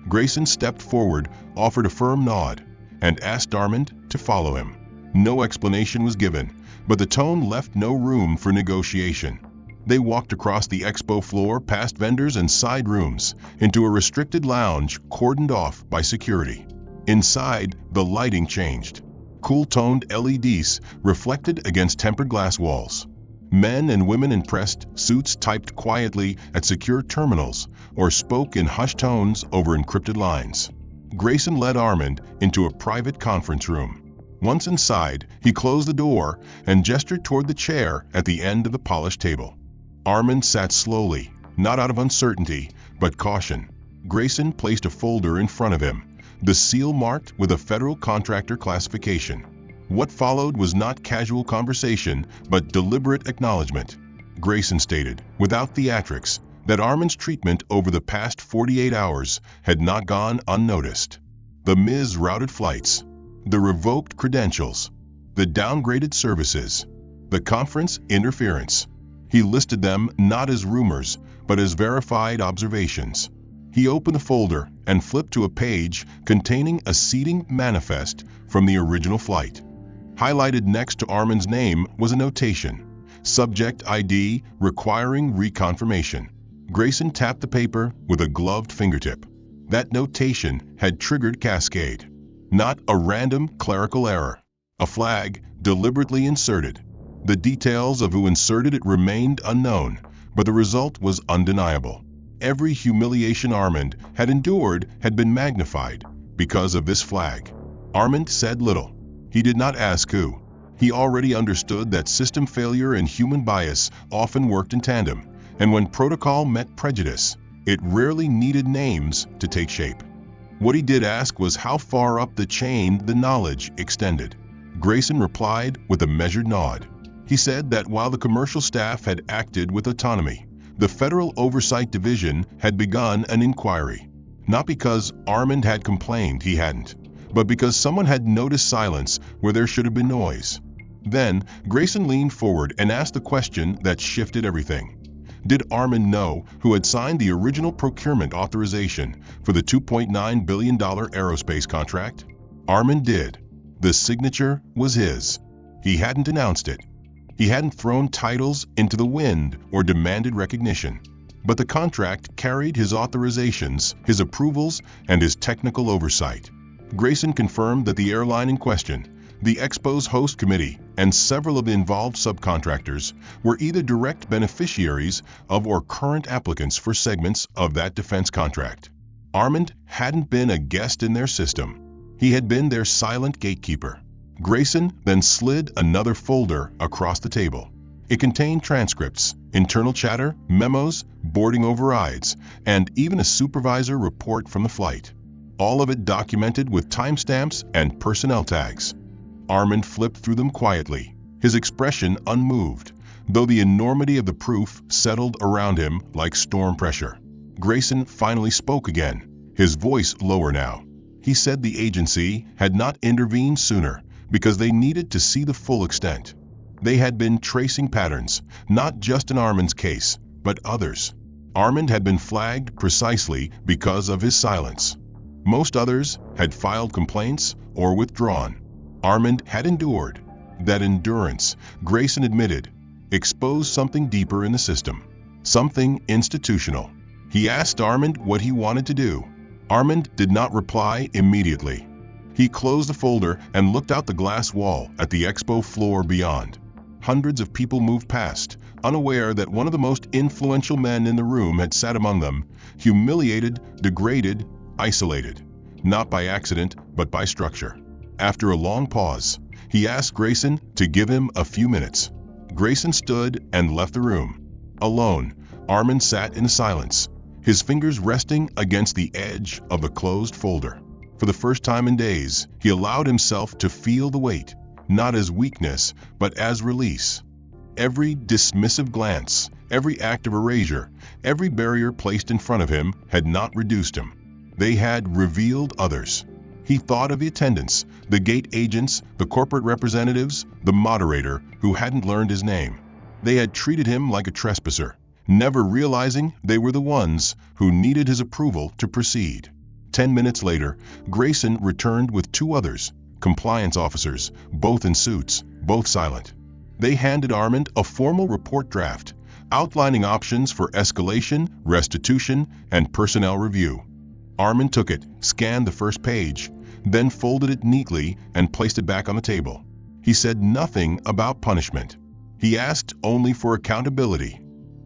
Grayson stepped forward, offered a firm nod, and asked Armand to follow him. No explanation was given, but the tone left no room for negotiation. They walked across the expo floor past vendors and side rooms, into a restricted lounge cordoned off by security. Inside, the lighting changed. Cool-toned LEDs reflected against tempered glass walls. Men and women in pressed suits typed quietly at secure terminals or spoke in hushed tones over encrypted lines. Grayson led Armand into a private conference room. Once inside, he closed the door and gestured toward the chair at the end of the polished table. Armand sat slowly, not out of uncertainty, but caution. Grayson placed a folder in front of him, the seal marked with a federal contractor classification. What followed was not casual conversation, but deliberate acknowledgement. Grayson stated, without theatrics, that Armand's treatment over the past 48 hours had not gone unnoticed. The mis-routed flights, the revoked credentials, the downgraded services, the conference interference. He listed them not as rumors, but as verified observations. He opened the folder and flipped to a page containing a seating manifest from the original flight. Highlighted next to Armand's name was a notation, subject ID requiring reconfirmation. Grayson tapped the paper with a gloved fingertip. That notation had triggered cascade. Not a random clerical error. A flag deliberately inserted. The details of who inserted it remained unknown, but the result was undeniable. Every humiliation Armand had endured had been magnified because of this flag. Armand said little. He did not ask who. He already understood that system failure and human bias often worked in tandem, and when protocol met prejudice, it rarely needed names to take shape. What he did ask was how far up the chain the knowledge extended. Grayson replied with a measured nod. He said that while the commercial staff had acted with autonomy, the Federal Oversight Division had begun an inquiry. Not because Armand had complained he hadn't, but because someone had noticed silence where there should have been noise. Then, Grayson leaned forward and asked the question that shifted everything. Did Armand know who had signed the original procurement authorization for the $2.9 billion aerospace contract? Armand did. The signature was his. He hadn't announced it. He hadn't thrown titles into the wind or demanded recognition. But the contract carried his authorizations, his approvals, and his technical oversight. Grayson confirmed that the airline in question, the Expo's host committee, and several of the involved subcontractors were either direct beneficiaries of or current applicants for segments of that defense contract. Armand hadn't been a guest in their system. He had been their silent gatekeeper. Grayson then slid another folder across the table. It contained transcripts, internal chatter, memos, boarding overrides, and even a supervisor report from the flight. All of it documented with timestamps and personnel tags. Armand flipped through them quietly, his expression unmoved, though the enormity of the proof settled around him like storm pressure. Grayson finally spoke again, his voice lower now. He said the agency had not intervened sooner because they needed to see the full extent. They had been tracing patterns, not just in Armand's case, but others. Armand had been flagged precisely because of his silence. Most others had filed complaints or withdrawn. Armand had endured. That endurance, Grayson admitted, exposed something deeper in the system, something institutional. He asked Armand what he wanted to do. Armand did not reply immediately. He closed the folder and looked out the glass wall at the expo floor beyond. Hundreds of people moved past, unaware that one of the most influential men in the room had sat among them, humiliated, degraded, isolated, not by accident, but by structure. After a long pause, he asked Grayson to give him a few minutes. Grayson stood and left the room. Alone, Armand sat in silence, his fingers resting against the edge of the closed folder. For the first time in days, he allowed himself to feel the weight, not as weakness, but as release. Every dismissive glance, every act of erasure, every barrier placed in front of him had not reduced him. They had revealed others. He thought of the attendants, the gate agents, the corporate representatives, the moderator who hadn't learned his name. They had treated him like a trespasser, never realizing they were the ones who needed his approval to proceed. 10 minutes later, Grayson returned with two others, compliance officers, both in suits, both silent. They handed Armand a formal report draft, outlining options for escalation, restitution, and personnel review. Armand took it, scanned the first page, then folded it neatly and placed it back on the table. He said nothing about punishment. He asked only for accountability.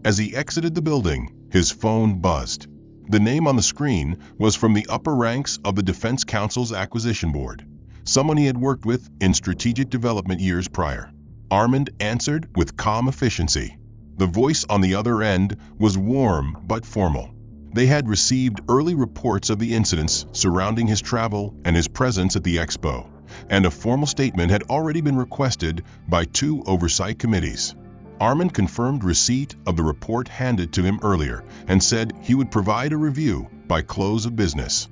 As he exited the building, his phone buzzed. The name on the screen was from the upper ranks of the Defense Council's acquisition board, someone he had worked with in strategic development years prior. Armand answered with calm efficiency. The voice on the other end was warm but formal. They had received early reports of the incidents surrounding his travel and his presence at the expo, and a formal statement had already been requested by two oversight committees. Armand confirmed receipt of the report handed to him earlier and said he would provide a review by close of business.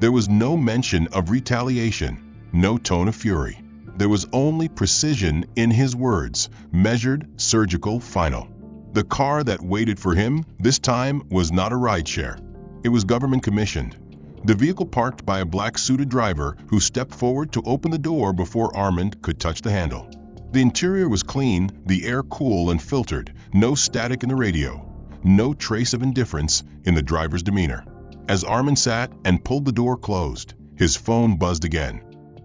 There was no mention of retaliation, no tone of fury. There was only precision in his words, measured, surgical, final. The car that waited for him this time was not a rideshare. It was government commissioned. The vehicle parked by a black-suited driver who stepped forward to open the door before Armand could touch the handle. The interior was clean, the air cool and filtered, no static in the radio, no trace of indifference in the driver's demeanor. As Armand sat and pulled the door closed, his phone buzzed again.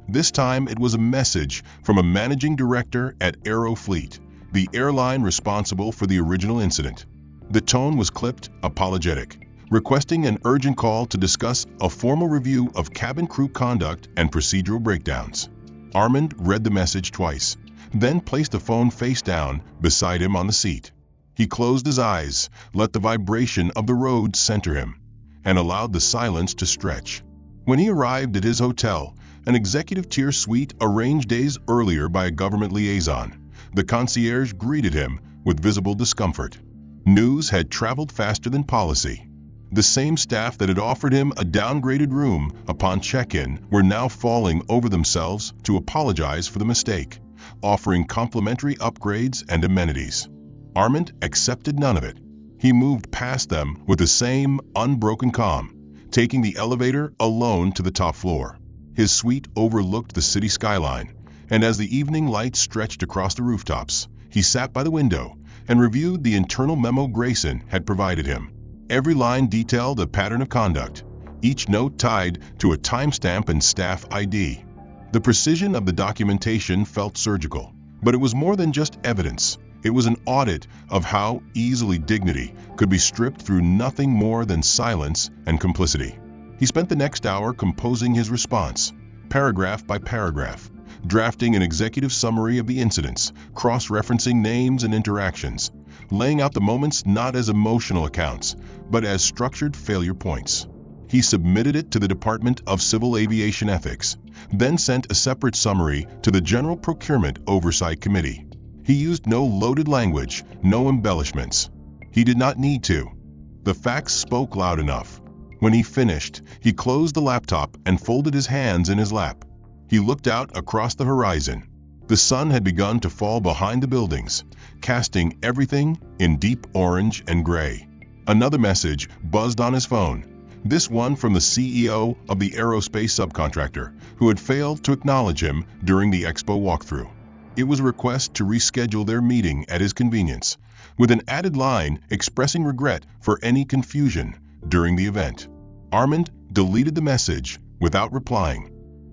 This time it was a message from a managing director at Aerofleet, the airline responsible for the original incident. The tone was clipped, apologetic, requesting an urgent call to discuss a formal review of cabin crew conduct and procedural breakdowns. Armand read the message twice, then placed the phone face down beside him on the seat. He closed his eyes, let the vibration of the road center him, and allowed the silence to stretch. When he arrived at his hotel, an executive-tier suite arranged days earlier by a government liaison, the concierge greeted him with visible discomfort. News had traveled faster than policy. The same staff that had offered him a downgraded room upon check-in were now falling over themselves to apologize for the mistake, offering complimentary upgrades and amenities. Armand accepted none of it. He moved past them with the same unbroken calm, taking the elevator alone to the top floor. His suite overlooked the city skyline, and as the evening light stretched across the rooftops, he sat by the window and reviewed the internal memo Grayson had provided him. Every line detailed a pattern of conduct, each note tied to a timestamp and staff ID. The precision of the documentation felt surgical, but it was more than just evidence. It was an audit of how easily dignity could be stripped through nothing more than silence and complicity. He spent the next hour composing his response, paragraph by paragraph, drafting an executive summary of the incidents, cross-referencing names and interactions, laying out the moments not as emotional accounts, but as structured failure points. He submitted it to the Department of Civil Aviation Ethics, then sent a separate summary to the General Procurement Oversight Committee. He used no loaded language, no embellishments. He did not need to. The facts spoke loud enough. When he finished, he closed the laptop and folded his hands in his lap. He looked out across the horizon. The sun had begun to fall behind the buildings, casting everything in deep orange and gray. Another message buzzed on his phone, this one from the CEO of the aerospace subcontractor, who had failed to acknowledge him during the expo walkthrough. It was a request to reschedule their meeting at his convenience, with an added line expressing regret for any confusion during the event. Armand deleted the message without replying.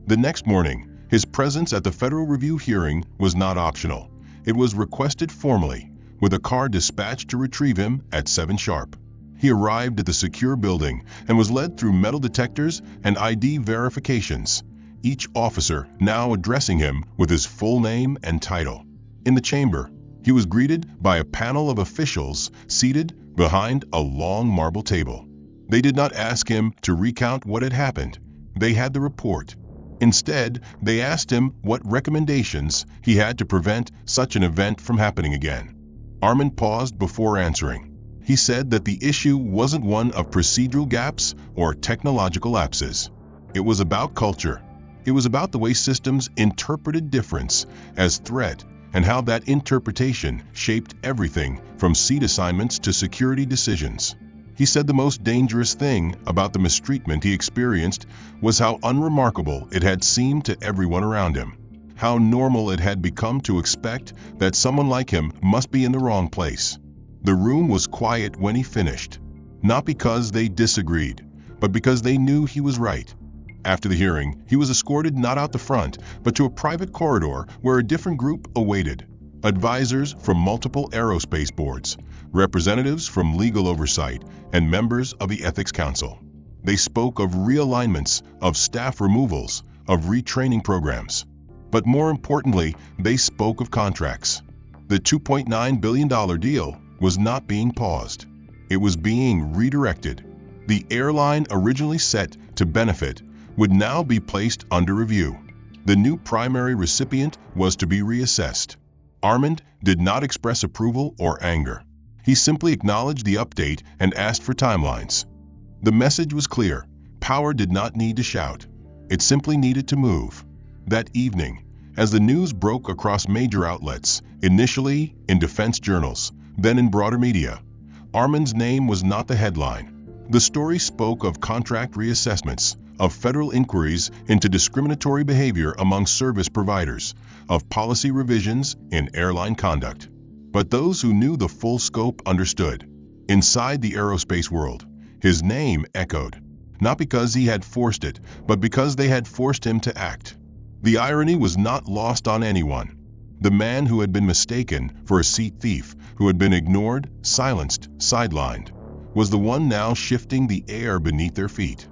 The next morning, his presence at the Federal Review hearing was not optional. It was requested formally, with a car dispatched to retrieve him at 7 sharp. He arrived at the secure building and was led through metal detectors and ID verifications, each officer now addressing him with his full name and title. In the chamber, he was greeted by a panel of officials seated behind a long marble table. They did not ask him to recount what had happened. They had the report. Instead, they asked him what recommendations he had to prevent such an event from happening again. Armand paused before answering. He said that the issue wasn't one of procedural gaps or technological lapses. It was about culture. It was about the way systems interpreted difference as threat and how that interpretation shaped everything from seat assignments to security decisions. He said the most dangerous thing about the mistreatment he experienced was how unremarkable it had seemed to everyone around him, how normal it had become to expect that someone like him must be in the wrong place. The room was quiet when he finished, not because they disagreed, but because they knew he was right. After the hearing, he was escorted not out the front, but to a private corridor where a different group awaited. Advisors from multiple aerospace boards, representatives from legal oversight, and members of the Ethics Council. They spoke of realignments, of staff removals, of retraining programs. But more importantly, they spoke of contracts. The $2.9 billion deal was not being paused. It was being redirected. The airline originally set to benefit would now be placed under review. The new primary recipient was to be reassessed. Armand did not express approval or anger. He simply acknowledged the update and asked for timelines. The message was clear. Power did not need to shout. It simply needed to move. That evening, as the news broke across major outlets, initially in defense journals, then in broader media, Armand's name was not the headline. The story spoke of contract reassessments, of federal inquiries into discriminatory behavior among service providers, of policy revisions in airline conduct. But those who knew the full scope understood. Inside the aerospace world, his name echoed, not because he had forced it, but because they had forced him to act. The irony was not lost on anyone. The man who had been mistaken for a seat thief, who had been ignored, silenced, sidelined, was the one now shifting the air beneath their feet.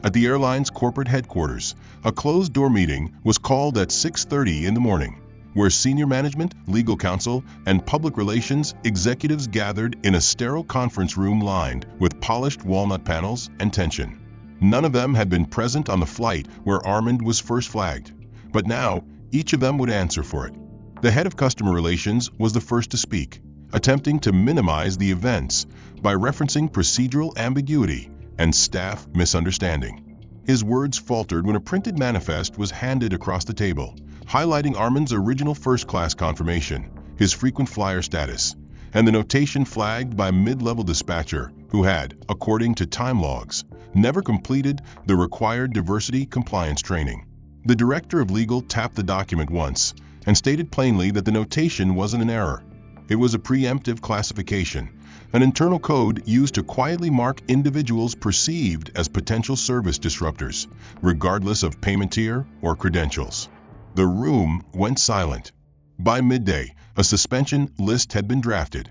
At the airline's corporate headquarters, a closed-door meeting was called at 6:30 in the morning, where senior management, legal counsel, and public relations executives gathered in a sterile conference room lined with polished walnut panels and tension. None of them had been present on the flight where Armand was first flagged, but now each of them would answer for it. The head of customer relations was the first to speak, attempting to minimize the events by referencing procedural ambiguity and staff misunderstanding. His words faltered when a printed manifest was handed across the table, highlighting Armand's original first-class confirmation, his frequent flyer status, and the notation flagged by a mid-level dispatcher who had, according to time logs, never completed the required diversity compliance training. The director of legal tapped the document once and stated plainly that the notation wasn't an error. It was a preemptive classification, an internal code used to quietly mark individuals perceived as potential service disruptors, regardless of payment tier or credentials. The room went silent. By midday, a suspension list had been drafted.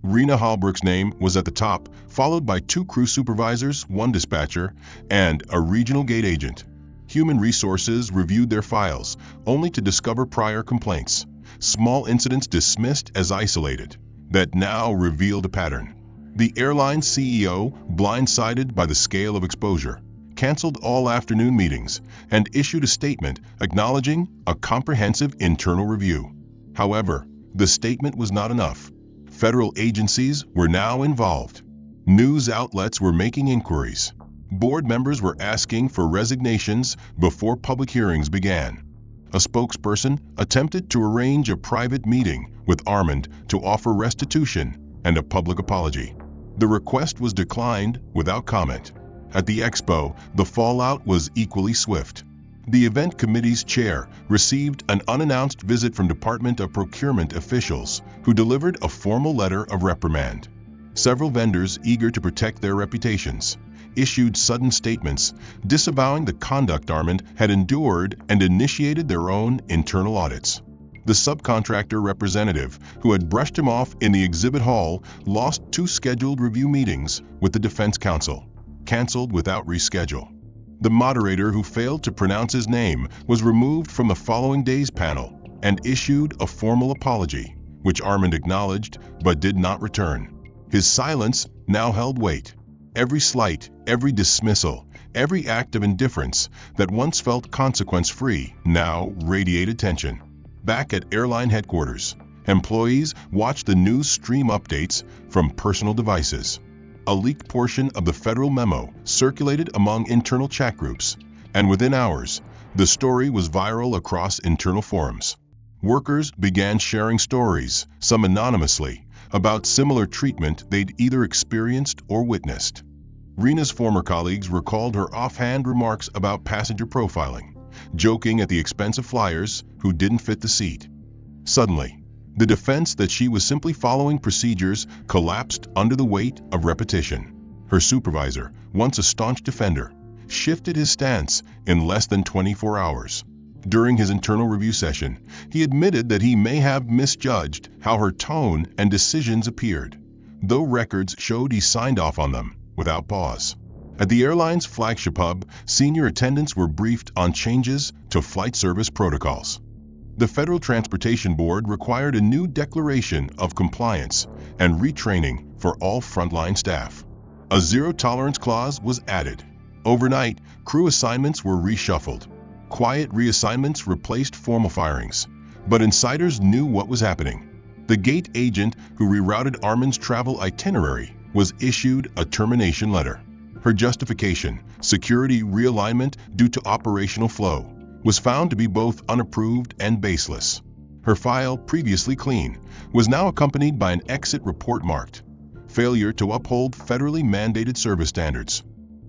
Rena Hallbrook's name was at the top, followed by 2 crew supervisors, 1 dispatcher, and a regional gate agent. Human Resources reviewed their files, only to discover prior complaints, small incidents dismissed as isolated, that now revealed a pattern. The airline's CEO, blindsided by the scale of exposure, canceled all afternoon meetings and issued a statement acknowledging a comprehensive internal review. However, the statement was not enough. Federal agencies were now involved. News outlets were making inquiries. Board members were asking for resignations before public hearings began. A spokesperson attempted to arrange a private meeting with Armand to offer restitution and a public apology. The request was declined without comment. At the expo, the fallout was equally swift. The event committee's chair received an unannounced visit from Department of Procurement officials who delivered a formal letter of reprimand. Several vendors, eager to protect their reputations, issued sudden statements disavowing the conduct Armand had endured and initiated their own internal audits. The subcontractor representative, who had brushed him off in the exhibit hall, lost 2 scheduled review meetings with the defense counsel, canceled without reschedule. The moderator, who failed to pronounce his name, was removed from the following day's panel and issued a formal apology, which Armand acknowledged but did not return. His silence now held weight. Every slight, every dismissal, every act of indifference that once felt consequence-free now radiated tension. Back at airline headquarters, employees watched the news stream updates from personal devices. A leaked portion of the federal memo circulated among internal chat groups, and within hours, the story was viral across internal forums. Workers began sharing stories, some anonymously, about similar treatment they'd either experienced or witnessed. Rena's former colleagues recalled her offhand remarks about passenger profiling, joking at the expense of flyers who didn't fit the seat. Suddenly, the defense that she was simply following procedures collapsed under the weight of repetition. Her supervisor, once a staunch defender, shifted his stance in less than 24 hours. During his internal review session, he admitted that he may have misjudged how her tone and decisions appeared, though records showed he signed off on them without pause. At the airline's flagship hub, senior attendants were briefed on changes to flight service protocols. The Federal Transportation Board required a new declaration of compliance and retraining for all frontline staff. A zero-tolerance clause was added. Overnight, crew assignments were reshuffled. Quiet reassignments replaced formal firings, but insiders knew what was happening. The gate agent who rerouted Armand's travel itinerary was issued a termination letter. Her justification, security realignment due to operational flow, was found to be both unapproved and baseless. Her file, previously clean, was now accompanied by an exit report marked failure to uphold federally mandated service standards.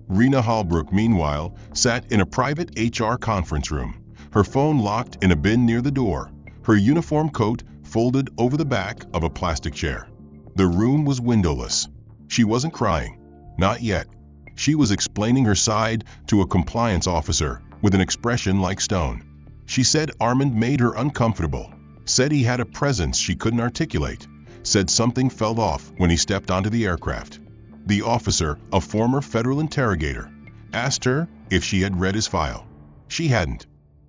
Rena Hallbrook, meanwhile, sat in a private HR conference room, her phone locked in a bin near the door, her uniform coat folded over the back of a plastic chair. The room was windowless. She wasn't crying. Not yet. She was explaining her side to a compliance officer with an expression like stone. She said Armand made her uncomfortable, said he had a presence she couldn't articulate, said something fell off when he stepped onto the aircraft. The officer, a former federal interrogator, asked her if she had read his file. She hadn't.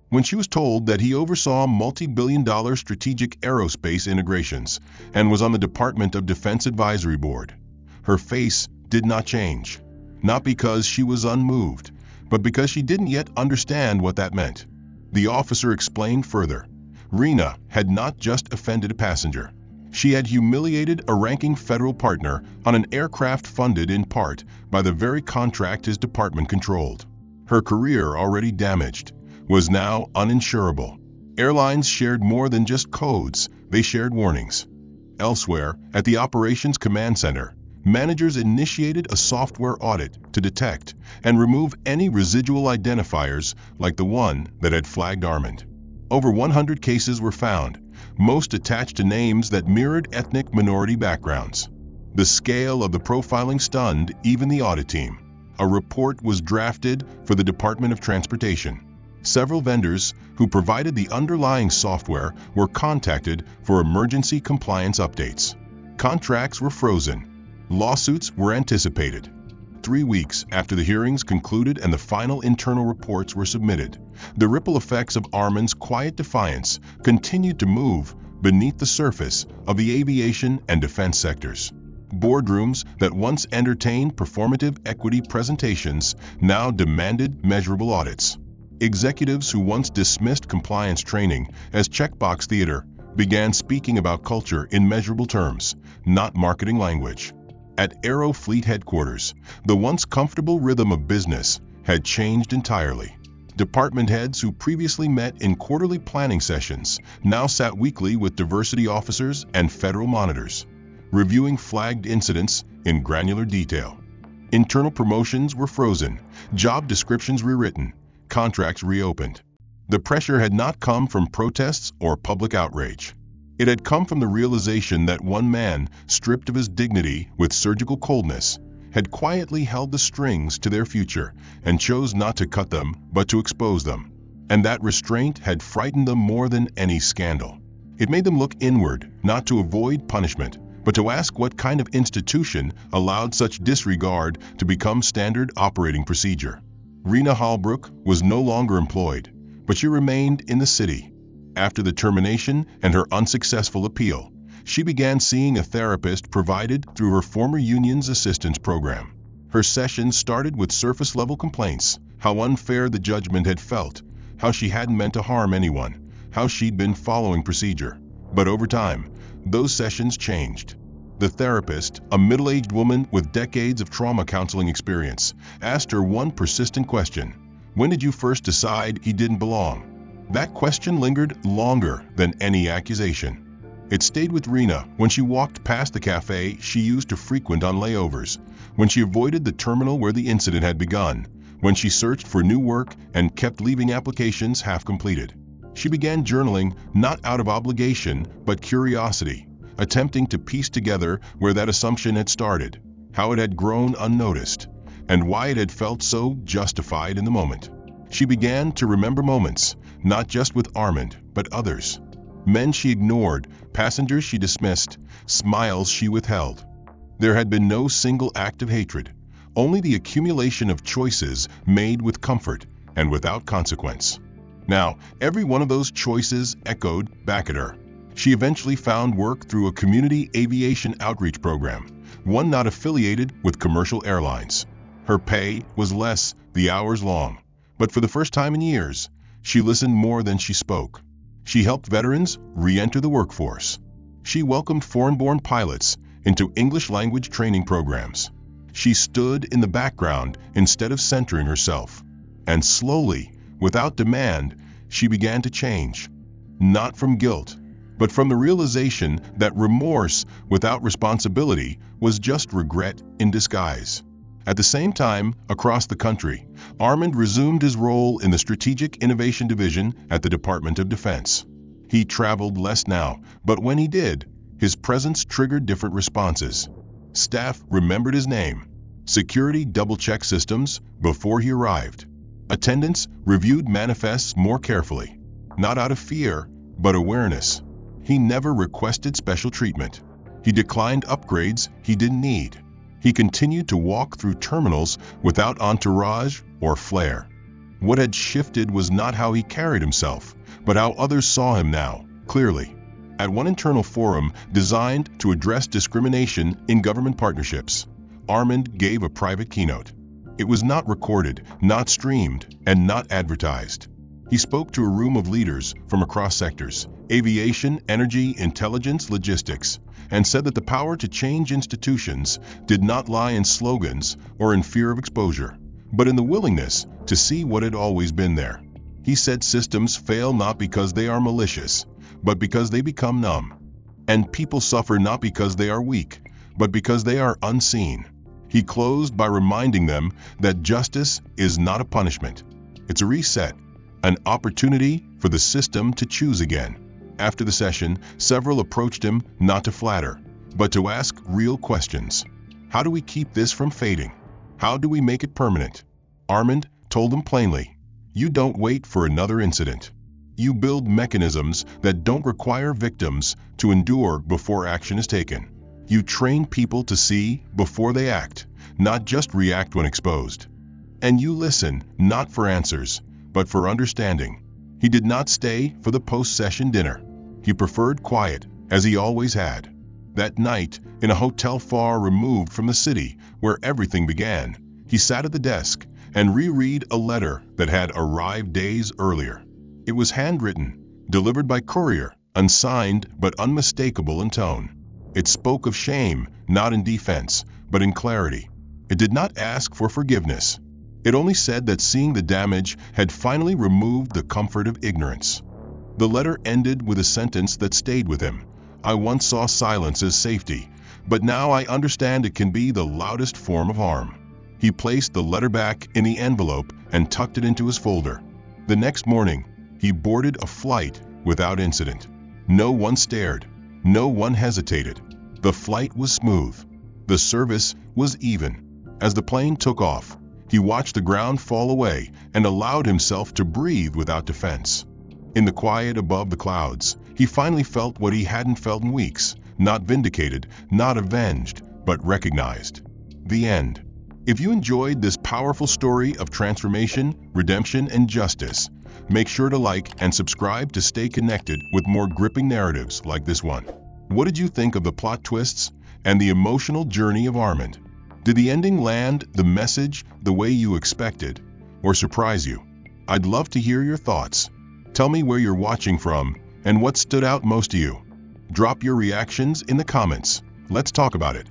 When she was told that he oversaw multi-billion-dollar strategic aerospace integrations and was on the Department of Defense Advisory Board, her face did not change. Not because she was unmoved, but because she didn't yet understand what that meant. The officer explained further. Rena had not just offended a passenger. She had humiliated a ranking federal partner on an aircraft funded in part by the very contract his department controlled. Her career, already damaged, was now uninsurable. Airlines shared more than just codes, they shared warnings. Elsewhere, at the Operations Command Center, managers initiated a software audit to detect and remove any residual identifiers like the one that had flagged Armand. Over 100 cases were found, most attached to names that mirrored ethnic minority backgrounds. The scale of the profiling stunned even the audit team. A report was drafted for the Department of Transportation. Several vendors who provided the underlying software were contacted for emergency compliance updates. Contracts were frozen. Lawsuits were anticipated. 3 weeks after the hearings concluded and the final internal reports were submitted, the ripple effects of Armand's quiet defiance continued to move beneath the surface of the aviation and defense sectors. Boardrooms that once entertained performative equity presentations now demanded measurable audits. Executives who once dismissed compliance training as checkbox theater began speaking about culture in measurable terms, not marketing language. At Aero Fleet headquarters, the once comfortable rhythm of business had changed entirely. Department heads who previously met in quarterly planning sessions now sat weekly with diversity officers and federal monitors, reviewing flagged incidents in granular detail. Internal promotions were frozen, job descriptions rewritten, contracts reopened. The pressure had not come from protests or public outrage. It had come from the realization that one man, stripped of his dignity with surgical coldness, had quietly held the strings to their future and chose not to cut them but to expose them. And that restraint had frightened them more than any scandal. It made them look inward, not to avoid punishment, but to ask what kind of institution allowed such disregard to become standard operating procedure. Rena Hallbrook was no longer employed, but she remained in the city. After the termination and her unsuccessful appeal, she began seeing a therapist provided through her former union's assistance program. Her sessions started with surface-level complaints, how unfair the judgment had felt, how she hadn't meant to harm anyone, how she'd been following procedure. But over time, those sessions changed. The therapist, a middle-aged woman with decades of trauma counseling experience, asked her one persistent question: "When did you first decide he didn't belong?" That question lingered longer than any accusation. It stayed with Rena when she walked past the cafe she used to frequent on layovers, when she avoided the terminal where the incident had begun, when she searched for new work and kept leaving applications half completed. She began journaling not out of obligation but curiosity, attempting to piece together where that assumption had started, how it had grown unnoticed, and why it had felt so justified in the moment. She began to remember moments, not just with Armand, but others. Men she ignored, passengers she dismissed, smiles she withheld. There had been no single act of hatred, only the accumulation of choices made with comfort and without consequence. Now, every one of those choices echoed back at her. She eventually found work through a community aviation outreach program, one not affiliated with commercial airlines. Her pay was less, the hours long, but for the first time in years, she listened more than she spoke. She helped veterans re-enter the workforce. She welcomed foreign-born pilots into English language training programs. She stood in the background instead of centering herself. And slowly, without demand, she began to change. Not from guilt, but from the realization that remorse without responsibility was just regret in disguise. At the same time, across the country, Armand resumed his role in the Strategic Innovation Division at the Department of Defense. He traveled less now, but when he did, his presence triggered different responses. Staff remembered his name. Security double-checked systems before he arrived. Attendants reviewed manifests more carefully, not out of fear, but awareness. He never requested special treatment. He declined upgrades he didn't need. He continued to walk through terminals without entourage or flair. What had shifted was not how he carried himself, but how others saw him now, clearly. At one internal forum designed to address discrimination in government partnerships, Armand gave a private keynote. It was not recorded, not streamed, and not advertised. He spoke to a room of leaders from across sectors: aviation, energy, intelligence, logistics, and said that the power to change institutions did not lie in slogans or in fear of exposure, but in the willingness to see what had always been there. He said systems fail not because they are malicious, but because they become numb. And people suffer not because they are weak, but because they are unseen. He closed by reminding them that justice is not a punishment. It's a reset, an opportunity for the system to choose again. After the session, several approached him not to flatter, but to ask real questions. How do we keep this from fading? How do we make it permanent? Armand told them plainly, you don't wait for another incident. You build mechanisms that don't require victims to endure before action is taken. You train people to see before they act, not just react when exposed. And you listen, not for answers, but for understanding. He did not stay for the post-session dinner. He preferred quiet, as he always had. That night, in a hotel far removed from the city where everything began, he sat at the desk and reread a letter that had arrived days earlier. It was handwritten, delivered by courier, unsigned but unmistakable in tone. It spoke of shame, not in defense, but in clarity. It did not ask for forgiveness. It only said that seeing the damage had finally removed the comfort of ignorance. The letter ended with a sentence that stayed with him. I once saw silence as safety, but now I understand it can be the loudest form of harm. He placed the letter back in the envelope and tucked it into his folder. The next morning, he boarded a flight without incident. No one stared. No one hesitated. The flight was smooth. The service was even. As the plane took off, he watched the ground fall away and allowed himself to breathe without defense. In the quiet above the clouds, he finally felt what he hadn't felt in weeks, not vindicated, not avenged, but recognized. The end. If you enjoyed this powerful story of transformation, redemption, and justice, make sure to like and subscribe to stay connected with more gripping narratives like this one. What did you think of the plot twists and the emotional journey of Armand? Did the ending land the message the way you expected, or surprise you? I'd love to hear your thoughts. Tell me where you're watching from and what stood out most to you. Drop your reactions in the comments. Let's talk about it.